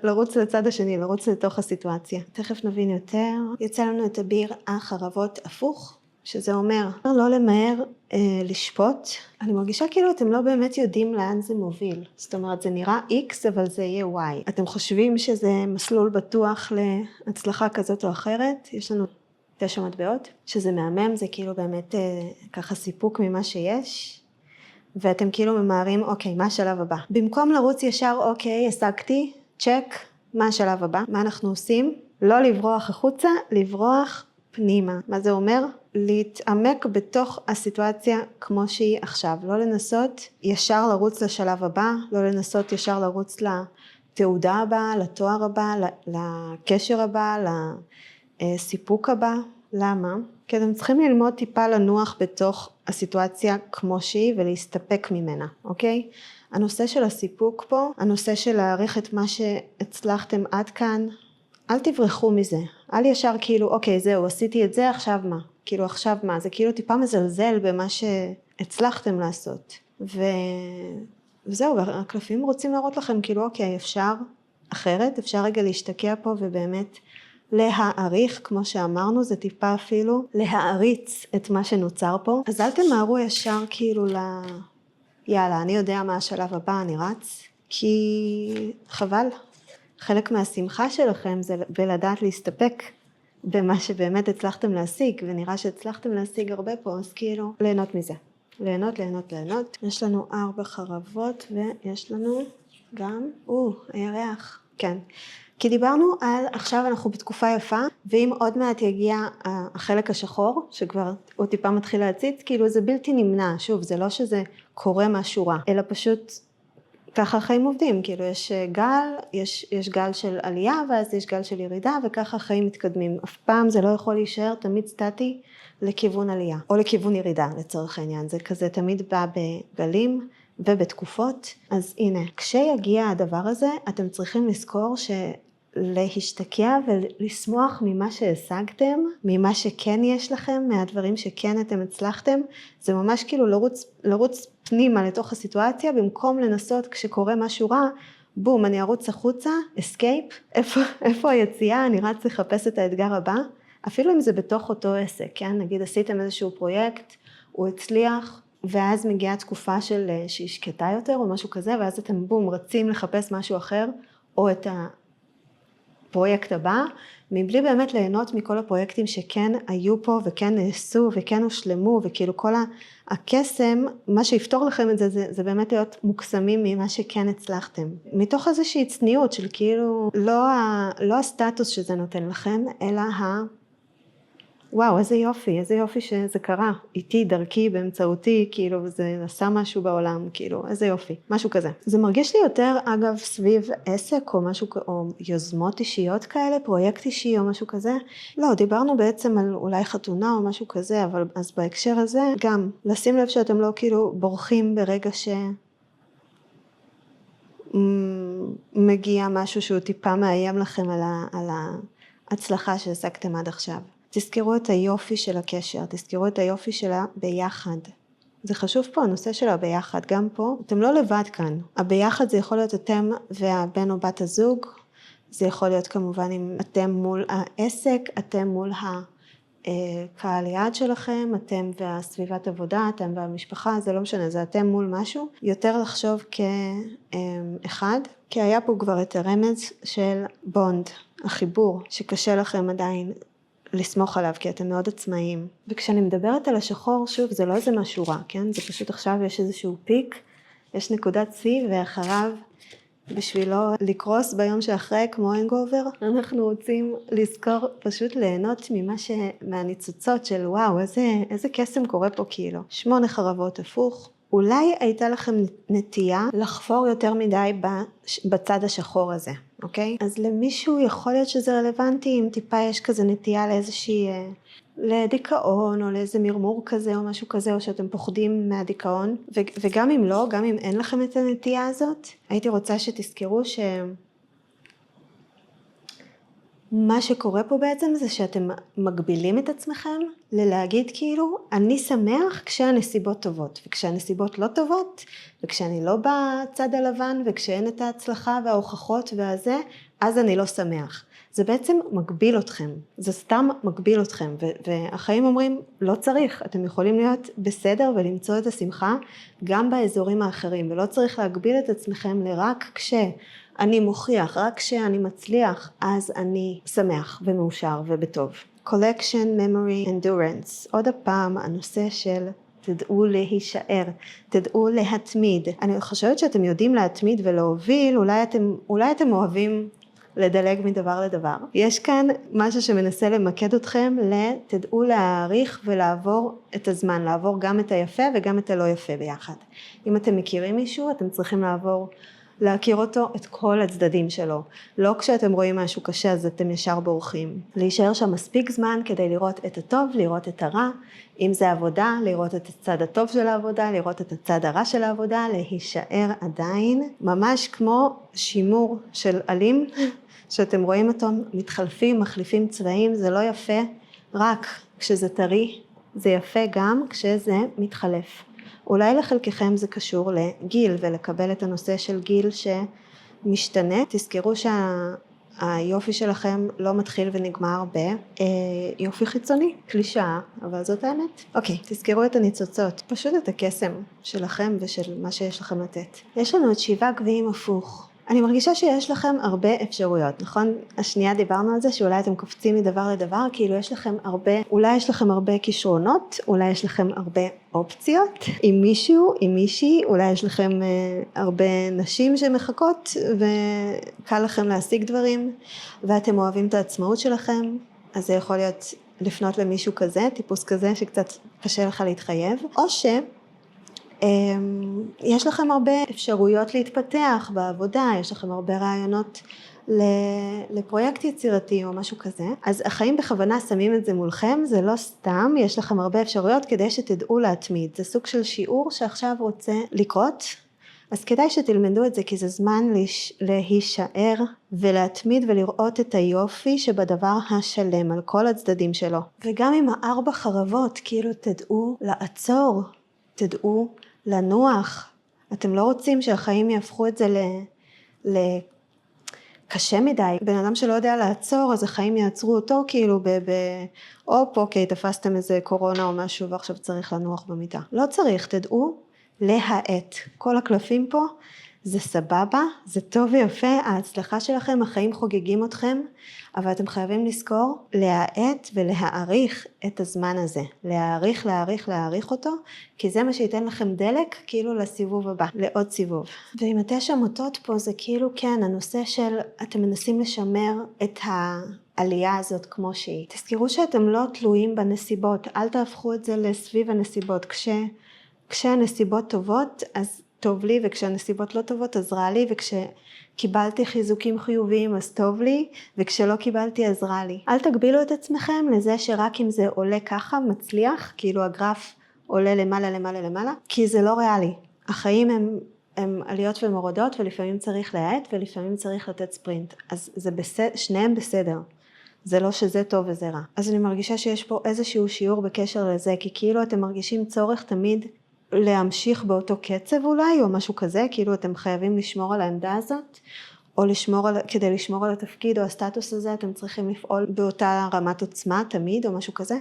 לרוץ לצד השני, לרוץ לתוך הסיטואציה. תכף נבין יותר. יצא לנו את הביר החרבות הפוך, שזה אומר לא למהר לשפוט. אני מרגישה כאילו אתם לא באמת יודעים לאן זה מוביל. זאת אומרת, זה נראה X, אבל זה יהיה Y. אתם חושבים שזה מסלול בטוח להצלחה כזאת או אחרת. יש לנו 9 מטבעות, שזה מהמם, זה כאילו באמת ככה סיפוק ממה שיש. ואתם כאילו ממהרים, אוקיי, מה השלב הבא? במקום לרוץ ישר, אוקיי, השגתי, צ'ק, מה השלב הבא? מה אנחנו עושים? לא לברוח החוצה, לברוח פנימה. מה זה אומר? להתעמק בתוך הסיטואציה כמו שהיא עכשיו. לא לנסות ישר לרוץ לשלב הבא, לא לנסות ישר לרוץ לתעודה הבאה, לתואר הבא, לקשר הבא, לסיפוק הבא. למה? כי אתם צריכים ללמוד טיפה לנוח בתוך הסיטואציה כמו שהיא ולהסתפק ממנה, אוקיי? הנושא של הסיפוק פה, הנושא של להעריך את מה שהצלחתם עד כאן, אל תברחו מזה, אל ישר כאילו אוקיי זהו עשיתי את זה עכשיו מה, כאילו עכשיו מה, זה כאילו טיפה מזלזל במה שהצלחתם לעשות וזהו, הקלפים רוצים להראות לכם כאילו אוקיי אפשר אחרת, אפשר רגע להשתקע פה ובאמת להעריך, כמו שאמרנו, זה טיפה אפילו להעריץ את מה שנוצר פה. אז אל תמהרו ישר כאילו יאללה, אני יודע מה השלב הבא, אני רץ, כי חבל. חלק מהשמחה שלכם זה בלדעת להסתפק במה שבאמת הצלחתם להשיג, ונראה שהצלחתם להשיג הרבה פה, אז כאילו ליהנות מזה. ליהנות, ליהנות, ליהנות. יש לנו 4 חרבות ויש לנו גם, הירח, כן. כי דיברנו על עכשיו אנחנו בתקופה יפה, ואם עוד מעט יגיע החלק השחור, שכבר עוד טיפה מתחיל להציץ, כאילו זה בלתי נמנע, שוב זה לא שזה קורה משהו רע, אלא פשוט ככה החיים עובדים, כאילו יש גל, יש גל של עלייה, ואז יש גל של ירידה, וככה החיים מתקדמים. אף פעם זה לא יכול להישאר תמיד סטטי לכיוון עלייה, או לכיוון ירידה לצורך העניין, זה כזה תמיד בא בגלים ובתקופות. אז הנה, כשיגיע הדבר הזה, אתם צריכים לזכור להשתקע ולשמוח ממה שהשגתם, ממה שכן יש לכם, מהדברים שכן אתם הצלחתם, זה ממש כאילו לרוץ פנימה לתוך הסיטואציה, במקום לנסות כשקורה משהו רע, בום, אני ארוץ החוצה, אסקייפ, איפה היציאה, אני רץ לחפש את האתגר הבא, אפילו אם זה בתוך אותו עסק, כן? נגיד עשיתם איזשהו פרויקט, הוא הצליח, ואז מגיעה תקופה שהיא שקטה יותר או משהו כזה, ואז אתם בום, רצים לחפש משהו אחר, או את הפרויקט הבא, מבלי באמת ליהנות מכל הפרויקטים שכן היו פה וכן נעשו וכן הושלמו, וכאילו כל הקסם, מה שיפתור לכם את זה, זה באמת להיות מוקסמים ממה שכן הצלחתם. מתוך איזושהי צניעות של כאילו, לא הסטטוס שזה נותן לכם, אלא וואו, איזה יופי שזה קרה, איתי, דרכי, באמצעותי, כאילו זה עשה משהו בעולם, כאילו איזה יופי, משהו כזה. זה מרגיש לי יותר אגב סביב עסק או משהו, או יוזמות אישיות כאלה, פרויקט אישי או משהו כזה. לא, דיברנו בעצם על אולי חתונה או משהו כזה, אבל אז בהקשר הזה גם לשים לב שאתם לא כאילו בורחים ברגע מגיע משהו שהוא טיפה מאיים לכם על ההצלחה שהשגתם עד עכשיו. תזכרו את היופי של הקשר, תזכרו את היופי שלה ביחד. זה חשוב פה, הנושא של הביחד, גם פה, אתם לא לבד כאן. הביחד זה יכול להיות אתם והבן או בת הזוג, זה יכול להיות כמובן אם אתם מול העסק, אתם מול הקהל יעד שלכם, אתם והסביבת עבודה, אתם והמשפחה, זה לא משנה, זה אתם מול משהו. יותר לחשוב כאחד, כי היה פה כבר את הרמז של בונד, החיבור, שקשה לכם עדיין לסמוך עליו, כי אתם מאוד עצמאיים. וכשאני מדברת על השחור, שוב, זה לא איזה משהו רע, כן? זה פשוט עכשיו יש איזשהו פיק, יש נקודת שיא, ואחריו, בשביל לא לקרוס ביום שאחרי, כמו הנגובר, אנחנו רוצים לזכור, פשוט ליהנות מהניצוצות של וואו, איזה קסם קורה פה כאילו. 8 חרבות הפוך. אולי הייתה לכם נטייה לחפור יותר מדי בצד השחור הזה, אוקיי? אז למישהו יכול להיות שזה רלוונטי, אם טיפה יש כזה נטייה לאיזושהי, לדיכאון או לאיזה מרמור כזה או משהו כזה, או שאתם פוחדים מהדיכאון, וגם אם לא, גם אם אין לכם את הנטייה הזאת, הייתי רוצה שתזכרו מה שקורה פה בעצם זה שאתם מגבילים את עצמכם ללהגיד כאילו אני שמח כשהנסיבות טובות, וכשהנסיבות לא טובות, וכשאני לא בצד הלבן, וכשאין את ההצלחה וההוכחות והזה, אז אני לא שמח. זה בעצם מגביל אתכם, זה סתם מגביל אתכם, והחיים אומרים לא צריך, אתם יכולים להיות בסדר ולמצוא את השמחה גם באזורים האחרים, ולא צריך להגביל את עצמכם לרק כשאני מוכיח, רק כשאני מצליח, אז אני שמח ומאושר ובטוב. Collection, Memory, Endurance, עוד הפעם הנושא של תדעו להישאר, תדעו להתמיד. אני חושבת שאתם יודעים להתמיד ולהוביל, אולי אתם אוהבים לדלג מדבר לדבר. יש כאן משהו שמנסה למקד אתכם תדעו להעריך ולעבור את הזמן, לעבור גם את היפה וגם את הלא יפה ביחד. אם אתם מכירים מישהו, אתם צריכים לעבור להכיר אותו, את כל הצדדים שלו. לא כשאתם רואים משהו קשה אז אתם ישר בורחים. להישאר שם מספיק זמן כדי לראות את הטוב, לראות את הרע, אם זה עבודה, לראות את הצד הטוב של העבודה, לראות את הצד הרע של העבודה, להישאר עדיין, ממש כמו שימור של עלים, שאתם רואים אותו מתחלפים, מחליפים צבעים, זה לא יפה רק כשזה טרי, זה יפה גם כשזה מתחלף. אולי לחלקכם זה קשור לגיל ולקבל את הנושא של גיל שמשתנה. תזכרו שהיופי שלכם לא מתחיל ונגמר ביופי חיצוני, קלישאה, אבל זאת האמת. אוקיי, תזכרו את הניצוצות, פשוט את הקסם שלכם ושל מה שיש לכם לתת. יש לנו את 7 גביעים הפוך. אני מרגישה שיש לכם הרבה אפשרויות, נכון? השנייה דיברנו על זה שאולי אתם קופצים מדבר לדבר, כאילו יש לכם אולי יש לכם הרבה כישרונות, אולי יש לכם הרבה אופציות, עם מישהו, עם מישהי, אולי יש לכם הרבה נשים שמחכות וקל לכם להשיג דברים, ואתם אוהבים את העצמאות שלכם, אז זה יכול להיות לפנות למישהו כזה, טיפוס כזה שקצת קשה לך להתחייב, או יש לכם הרבה אפשרויות להתפתח בעבודה, יש לכם הרבה רעיונות לפרויקט יצירתי או משהו כזה, אז החיים בכוונה שמים את זה מולכם, זה לא סתם, יש לכם הרבה אפשרויות כדי שתדעו להתמיד, זה סוג של שיעור שעכשיו רוצה לקרות, אז כדאי שתלמדו את זה כי זה זמן להישאר ולהתמיד ולראות את היופי שבדבר השלם על כל הצדדים שלו, וגם עם 4 חרבות כאילו תדעו לעצור, תדעו לנוח, אתם לא רוצים שהחיים יהפכו את זה קשה מדי, בן אדם שלא יודע לעצור אז החיים יעצרו אותו כאילו אוקיי תפסתם איזה קורונה או משהו ועכשיו צריך לנוח במיטה, לא צריך, תדעו להאט, כל הקלפים פה זה סבבה, זה טוב ויפה, ההצלחה שלכם, החיים חוגגים אתכם, אבל אתם חייבים לזכור, להאט ולהעריך את הזמן הזה, להעריך אותו, כי זה מה שייתן לכם דלק, כאילו לסיבוב הבא, לעוד סיבוב. ועם 9 מוטות פה זה כאילו כן, הנושא של אתם מנסים לשמר את העלייה הזאת כמו שהיא. תזכרו שאתם לא תלויים בנסיבות, אל תהפכו את זה לסביב הנסיבות, כשהנסיבות טובות אז טוב לי, וכשהנסיבות לא טובות אז רע לי, וכשקיבלתי חיזוקים חיוביים אז טוב לי, וכשלא קיבלתי אז רע לי. אל תגבילו את עצמכם לזה שרק אם זה עולה ככה מצליח, כאילו הגרף עולה למעלה, כי זה לא ריאלי. החיים הם עליות ומורדות, ולפעמים צריך להאט, ולפעמים צריך לתת ספרינט. אז שניהם בסדר. זה לא שזה טוב וזה רע. אז אני מרגישה שיש פה איזשהו שיעור בקשר לזה, כי כאילו אתם מרגישים צורך תמיד להמשיך באותו קצב אולי, או משהו כזה, כאילו אתם חייבים לשמור על העמדה הזאת, או כדי לשמור על התפקיד או הסטטוס הזה, אתם צריכים לפעול באותה רמת עוצמה תמיד, או משהו כזה.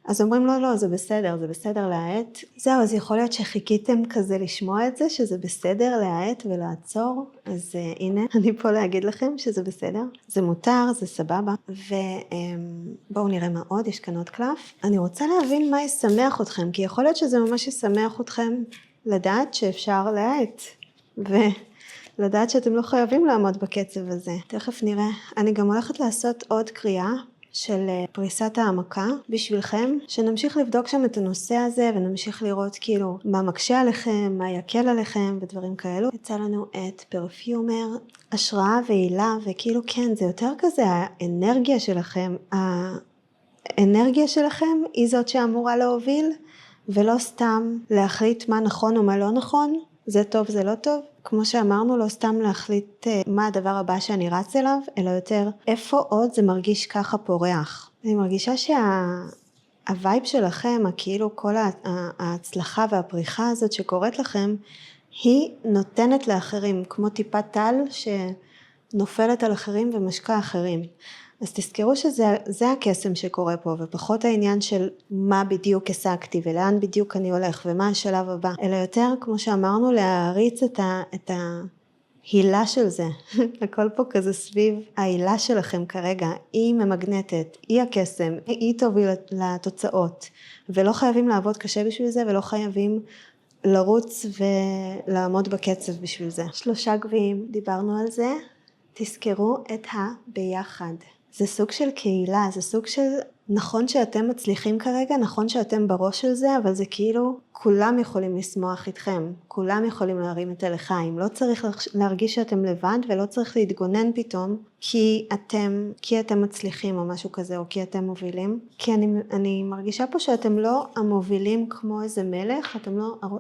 אז אומרים לא, זה בסדר להאט. זהו, אז יכול להיות שחיכיתם כזה לשמוע את זה, שזה בסדר להאט ולעצור. אז הנה, אני פה להגיד לכם שזה בסדר. זה מותר, זה סבבה. ובואו נראה מה עוד, יש כאן עוד קלף. אני רוצה להבין מה ישמח אתכם, כי יכול להיות שזה ממש ישמח אתכם לדעת שאפשר להאט. ולדעת שאתם לא חייבים לעמוד בקצב הזה. תכף נראה. אני גם הולכת לעשות עוד קריאה. של פריסת העמקה בשבילכם, שנמשיך לבדוק שם את הנושא הזה, ונמשיך לראות כאילו מה מקשה עליכם, מה יקל עליכם ודברים כאלו. יצא לנו את פרפיומר, השראה ועילה, וכאילו כן, זה יותר כזה האנרגיה שלכם, האנרגיה שלכם היא זאת שאמורה להוביל, ולא סתם להחליט מה נכון או מה לא נכון, זה טוב, זה לא טוב. כמו שאמרנו, לא סתם להחליט מה הדבר הבא שאני רץ אליו, אלא יותר איפה עוד זה מרגיש ככה פורח. אני מרגישה שהווייב שלכם, כאילו כל ההצלחה והפריחה הזאת שקורית לכם, היא נותנת לאחרים, כמו טיפת טל שנופלת על אחרים ומשקע אחרים. אז תזכרו שזה הקסם שקורה פה, ופחות העניין של מה בדיוק השגתי ולאן בדיוק אני הולך ומה השלב הבא, אלא יותר כמו שאמרנו להריץ את ההילה של זה. הכל פה כזה סביב ההילה שלכם כרגע, היא ממגנטת, היא הקסם, היא תוביל לתוצאות, ולא חייבים לעבוד קשה בשביל זה, ולא חייבים לרוץ ולעמוד בקצב בשביל זה. 3 גביעים, דיברנו על זה, תזכרו את הביחד. זה סוג של קהילה, זה סוג של נכון שאתם מצליחים כרגע, נכון שאתם בראש של זה, אבל זה כאילו כולם יכולים לשמוח איתכם, כולם יכולים להרים את הלחיים, לא צריך להרגיש שאתם לבד ולא צריך להתגונן פתאום כי אתם מצליחים או משהו כזה, או כי אתם מובילים, כי אני מרגישה פה שאתם לא המובילים כמו איזה מלך,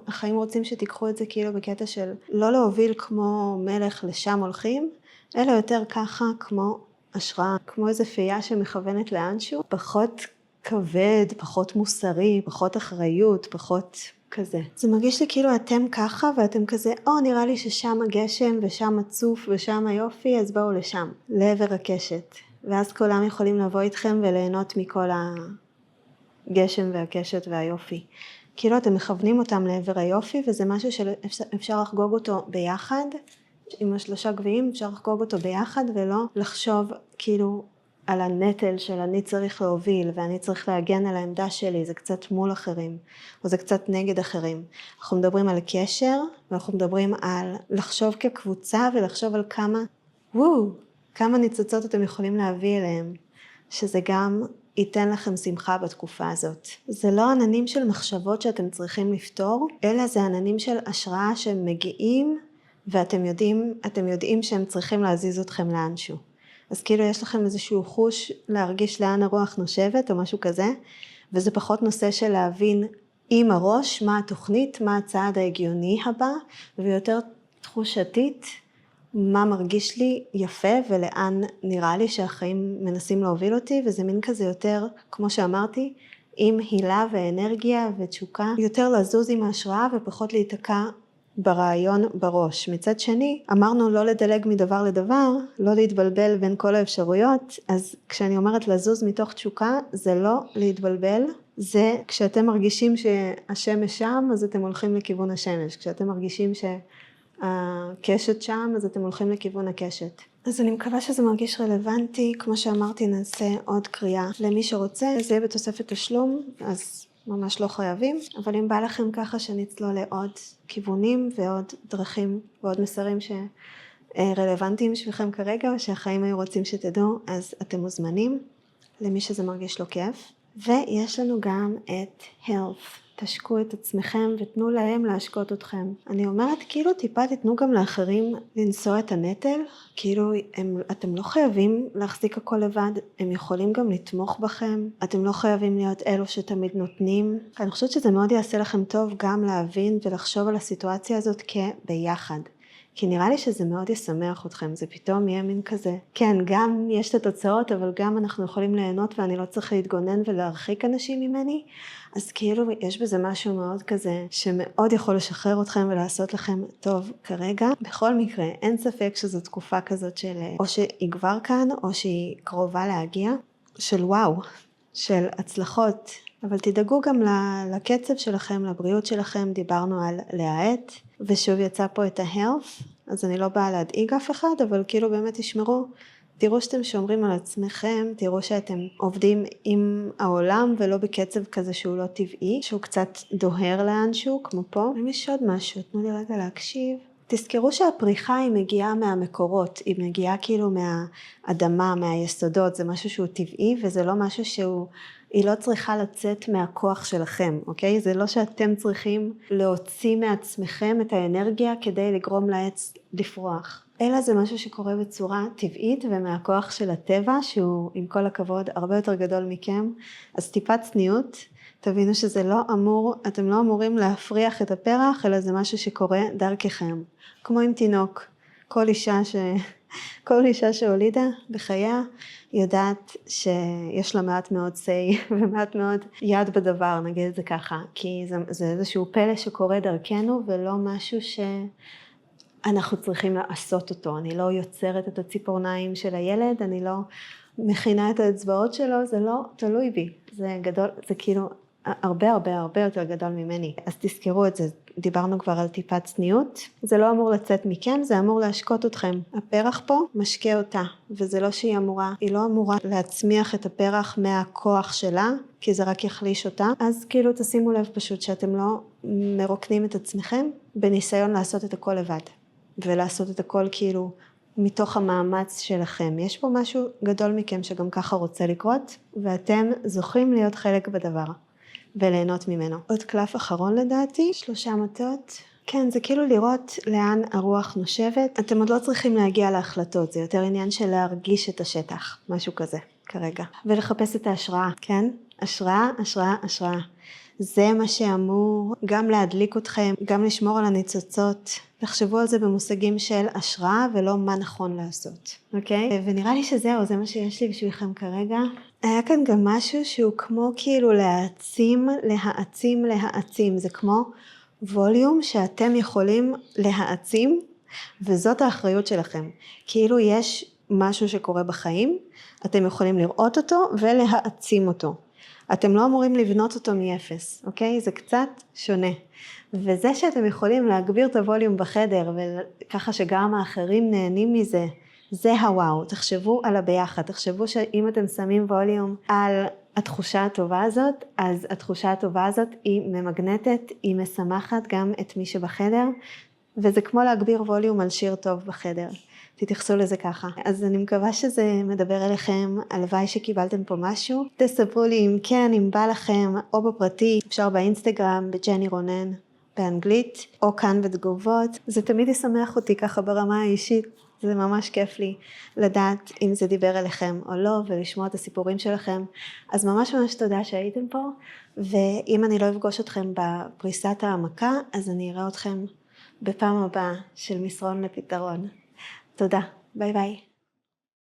החיים רוצים שתיקחו את זה כאילו בקטע של לא להוביל כמו מלך לשם הולכים, אלא יותר ככה כמו השראה, כמו איזו פייה שמכוונת לאנשהו, פחות כבד, פחות מוסרי, פחות אחריות, פחות כזה. זה מרגיש לי כאילו אתם ככה ואתם כזה, נראה לי ששם הגשם ושם הצוף ושם היופי, אז בואו לשם, לעבר הקשת. ואז כולם יכולים לבוא איתכם וליהנות מכל הגשם והקשת והיופי. כאילו אתם מכוונים אותם לעבר היופי, וזה משהו שאפשר לחגוג אותו ביחד, עם השלושה גביעים אפשר לחגוג אותו ביחד, ולא לחשוב כאילו על הנטל של אני צריך להוביל, ואני צריך להגן על העמדה שלי, זה קצת מול אחרים, או זה קצת נגד אחרים. אנחנו מדברים על קשר, ואנחנו מדברים על לחשוב כקבוצה, ולחשוב על כמה ניצוצות אתם יכולים להביא אליהם, שזה גם ייתן לכם שמחה בתקופה הזאת. זה לא עננים של מחשבות שאתם צריכים לפתור, אלא זה עננים של השראה שהם מגיעים, ואתם יודעים שהם צריכים להזיז אתכם לאנשהו. אז כאילו יש לכם איזשהו חוש להרגיש לאן הרוח נושבת או משהו כזה, וזה פחות נושא של להבין עם הראש מה התוכנית, מה הצעד ההגיוני הבא, ויותר תחושתית מה מרגיש לי יפה ולאן נראה לי שהחיים מנסים להוביל אותי, וזה מין כזה יותר, כמו שאמרתי, עם הילה ואנרגיה ותשוקה, יותר לזוז עם ההשראה ופחות להתקע ברעיון בראש. מצד שני, אמרנו לא לדלג מדבר לדבר, לא להתבלבל בין כל האפשרויות, אז כשאני אומרת לזוז מתוך תשוקה, זה לא להתבלבל, זה כשאתם מרגישים שהשמש שם, אז אתם הולכים לכיוון השמש, כשאתם מרגישים שהקשת שם, אז אתם הולכים לכיוון הקשת. אז אני מקווה שזה מרגיש רלוונטי, כמו שאמרתי נעשה עוד קריאה למי שרוצה, זה יהיה בתוספת תשלום, אז ממש לא חייבים, אבל אם בא לכם ככה שנצלול לעוד כיוונים ועוד דרכים ועוד מסרים שרלוונטיים בשבילכם כרגע, או שהחיים היו רוצים שתדעו, אז אתם מוזמנים למי שזה מרגיש לו כיף. ויש לנו גם את health. תשקו את עצמכם ותנו להם להשקות אתכם. אני אומרת כאילו טיפה תתנו גם לאחרים לנסוע את הנטל, כאילו אתם לא חייבים להחזיק הכל לבד, הם יכולים גם לתמוך בכם, אתם לא חייבים להיות אלו שתמיד נותנים. אני חושבת שזה מאוד יעשה לכם טוב גם להבין ולחשוב על הסיטואציה הזאת כביחד. כי נראה לי שזה מאוד ישמח אתכם, זה פתאום יהיה מין כזה. כן, גם יש את התוצאות, אבל גם אנחנו יכולים ליהנות ואני לא צריך להתגונן ולהרחיק אנשים ממני. אז כאילו יש בזה משהו מאוד כזה, שמאוד יכול לשחרר אתכם ולעשות לכם טוב כרגע. בכל מקרה, אין ספק שזו תקופה כזאת של או שהיא כבר כאן, או שהיא קרובה להגיע, של וואו, של הצלחות. אבל תדאגו גם לקצב שלכם, לבריאות שלכם, דיברנו על להאט, ושוב יצא פה את ה-health, אז אני לא באה להדאיג אף אחד, אבל כאילו באמת תשמרו, תראו שאתם שומרים על עצמכם, תראו שאתם עובדים עם העולם, ולא בקצב כזה שהוא לא טבעי, שהוא קצת דוהר לאנשהו, כמו פה. אם יש עוד משהו, תנו לי רגע להקשיב. תזכרו שהפריחה היא מגיעה מהמקורות, היא מגיעה כאילו מהאדמה, מהיסודות, זה משהו שהוא טבעי, וזה לא משהו היא לא צריכה לצאת מהכוח שלכם, אוקיי? זה לא שאתם צריכים להוציא מעצמכם את האנרגיה כדי לגרום לעץ לפרוח, אלא זה משהו שקורה בצורה טבעית ומהכוח של הטבע, שהוא עם כל הכבוד הרבה יותר גדול מכם. אז טיפת צניעות, תבינו שזה לא אמור, אתם לא אמורים להפריח את הפרח, אלא זה משהו שקורה דרככם. כמו עם תינוק, כל אישה שהולידה בחייה יודעת שיש לה מעט מאוד say ומעט מאוד יד בדבר, נגיד את זה ככה, כי זה איזשהו פלא שקורה דרכנו ולא משהו שאנחנו צריכים לעשות אותו. אני לא יוצרת את הציפורניים של הילד, אני לא מכינה את האצבעות שלו, זה לא תלוי בי, זה גדול, זה כאילו הרבה הרבה הרבה יותר גדול ממני. אז תזכרו את זה, דיברנו כבר על טיפת צניעות, זה לא אמור לצאת מכם, זה אמור להשקות אתכם. הפרח פה משקה אותה, וזה לא היא לא אמורה להצמיח את הפרח מהכוח שלה, כי זה רק יחליש אותה. אז כאילו תשימו לב פשוט שאתם לא מרוקנים את עצמכם, בניסיון לעשות את הכל לבד, ולעשות את הכל כאילו מתוך המאמץ שלכם. יש פה משהו גדול מכם שגם ככה רוצה לקרות, ואתם זוכים להיות חלק בדבר, וליהנות ממנו. עוד קלף אחרון לדעתי, 3 מטות. כן, זה כאילו לראות לאן הרוח נושבת. אתם עוד לא צריכים להגיע להחלטות, זה יותר עניין של להרגיש את השטח, משהו כזה כרגע. ולחפש את ההשראה, כן? השראה, השראה, השראה. זה מה שאמור גם להדליק אתכם, גם לשמור על הניצוצות. תחשבו על זה במושגים של השראה ולא מה נכון לעשות, אוקיי? ונראה לי שזהו, זה מה שיש לי בשבילכם כרגע. היה כאן גם משהו שהוא כמו כאילו להעצים, להעצים, להעצים. זה כמו ווליום שאתם יכולים להעצים, וזאת האחריות שלכם. כאילו יש משהו שקורה בחיים, אתם יכולים לראות אותו ולהעצים אותו. אתם לא אמורים לבנות אותו מאפס, אוקיי? זה קצת שונה. וזה שאתם יכולים להגביר את הווליום בחדר, וככה שגם האחרים נהנים מזה, זה הוואו. תחשבו על הביחד, תחשבו שאם אתם שמים ווליום על התחושה הטובה הזאת, אז התחושה הטובה הזאת היא ממגנטת, היא משמחת גם את מי שבחדר, וזה כמו להגביר ווליום על שיר טוב בחדר. תתייחסו לזה ככה. אז אני מקווה שזה מדבר אליכם, הלוואי שקיבלתם פה משהו. תספרו לי אם כן, אם בא לכם, או בפרטי, אפשר באינסטגרם, בג'ני רונן, באנגלית, או כאן בתגובות. זה תמיד ישמח אותי ככה ברמה האישית. זה ממש כיף לי לדעת אם זה דיבר אליכם או לא, ולשמוע את הסיפורים שלכם. אז ממש ממש תודה שהייתם פה, ואם אני לא אפגוש אתכם בפריסת העמקה, אז אני אראה אתכם בפעם הבאה של מסרון לפתרון. תודה, ביי ביי.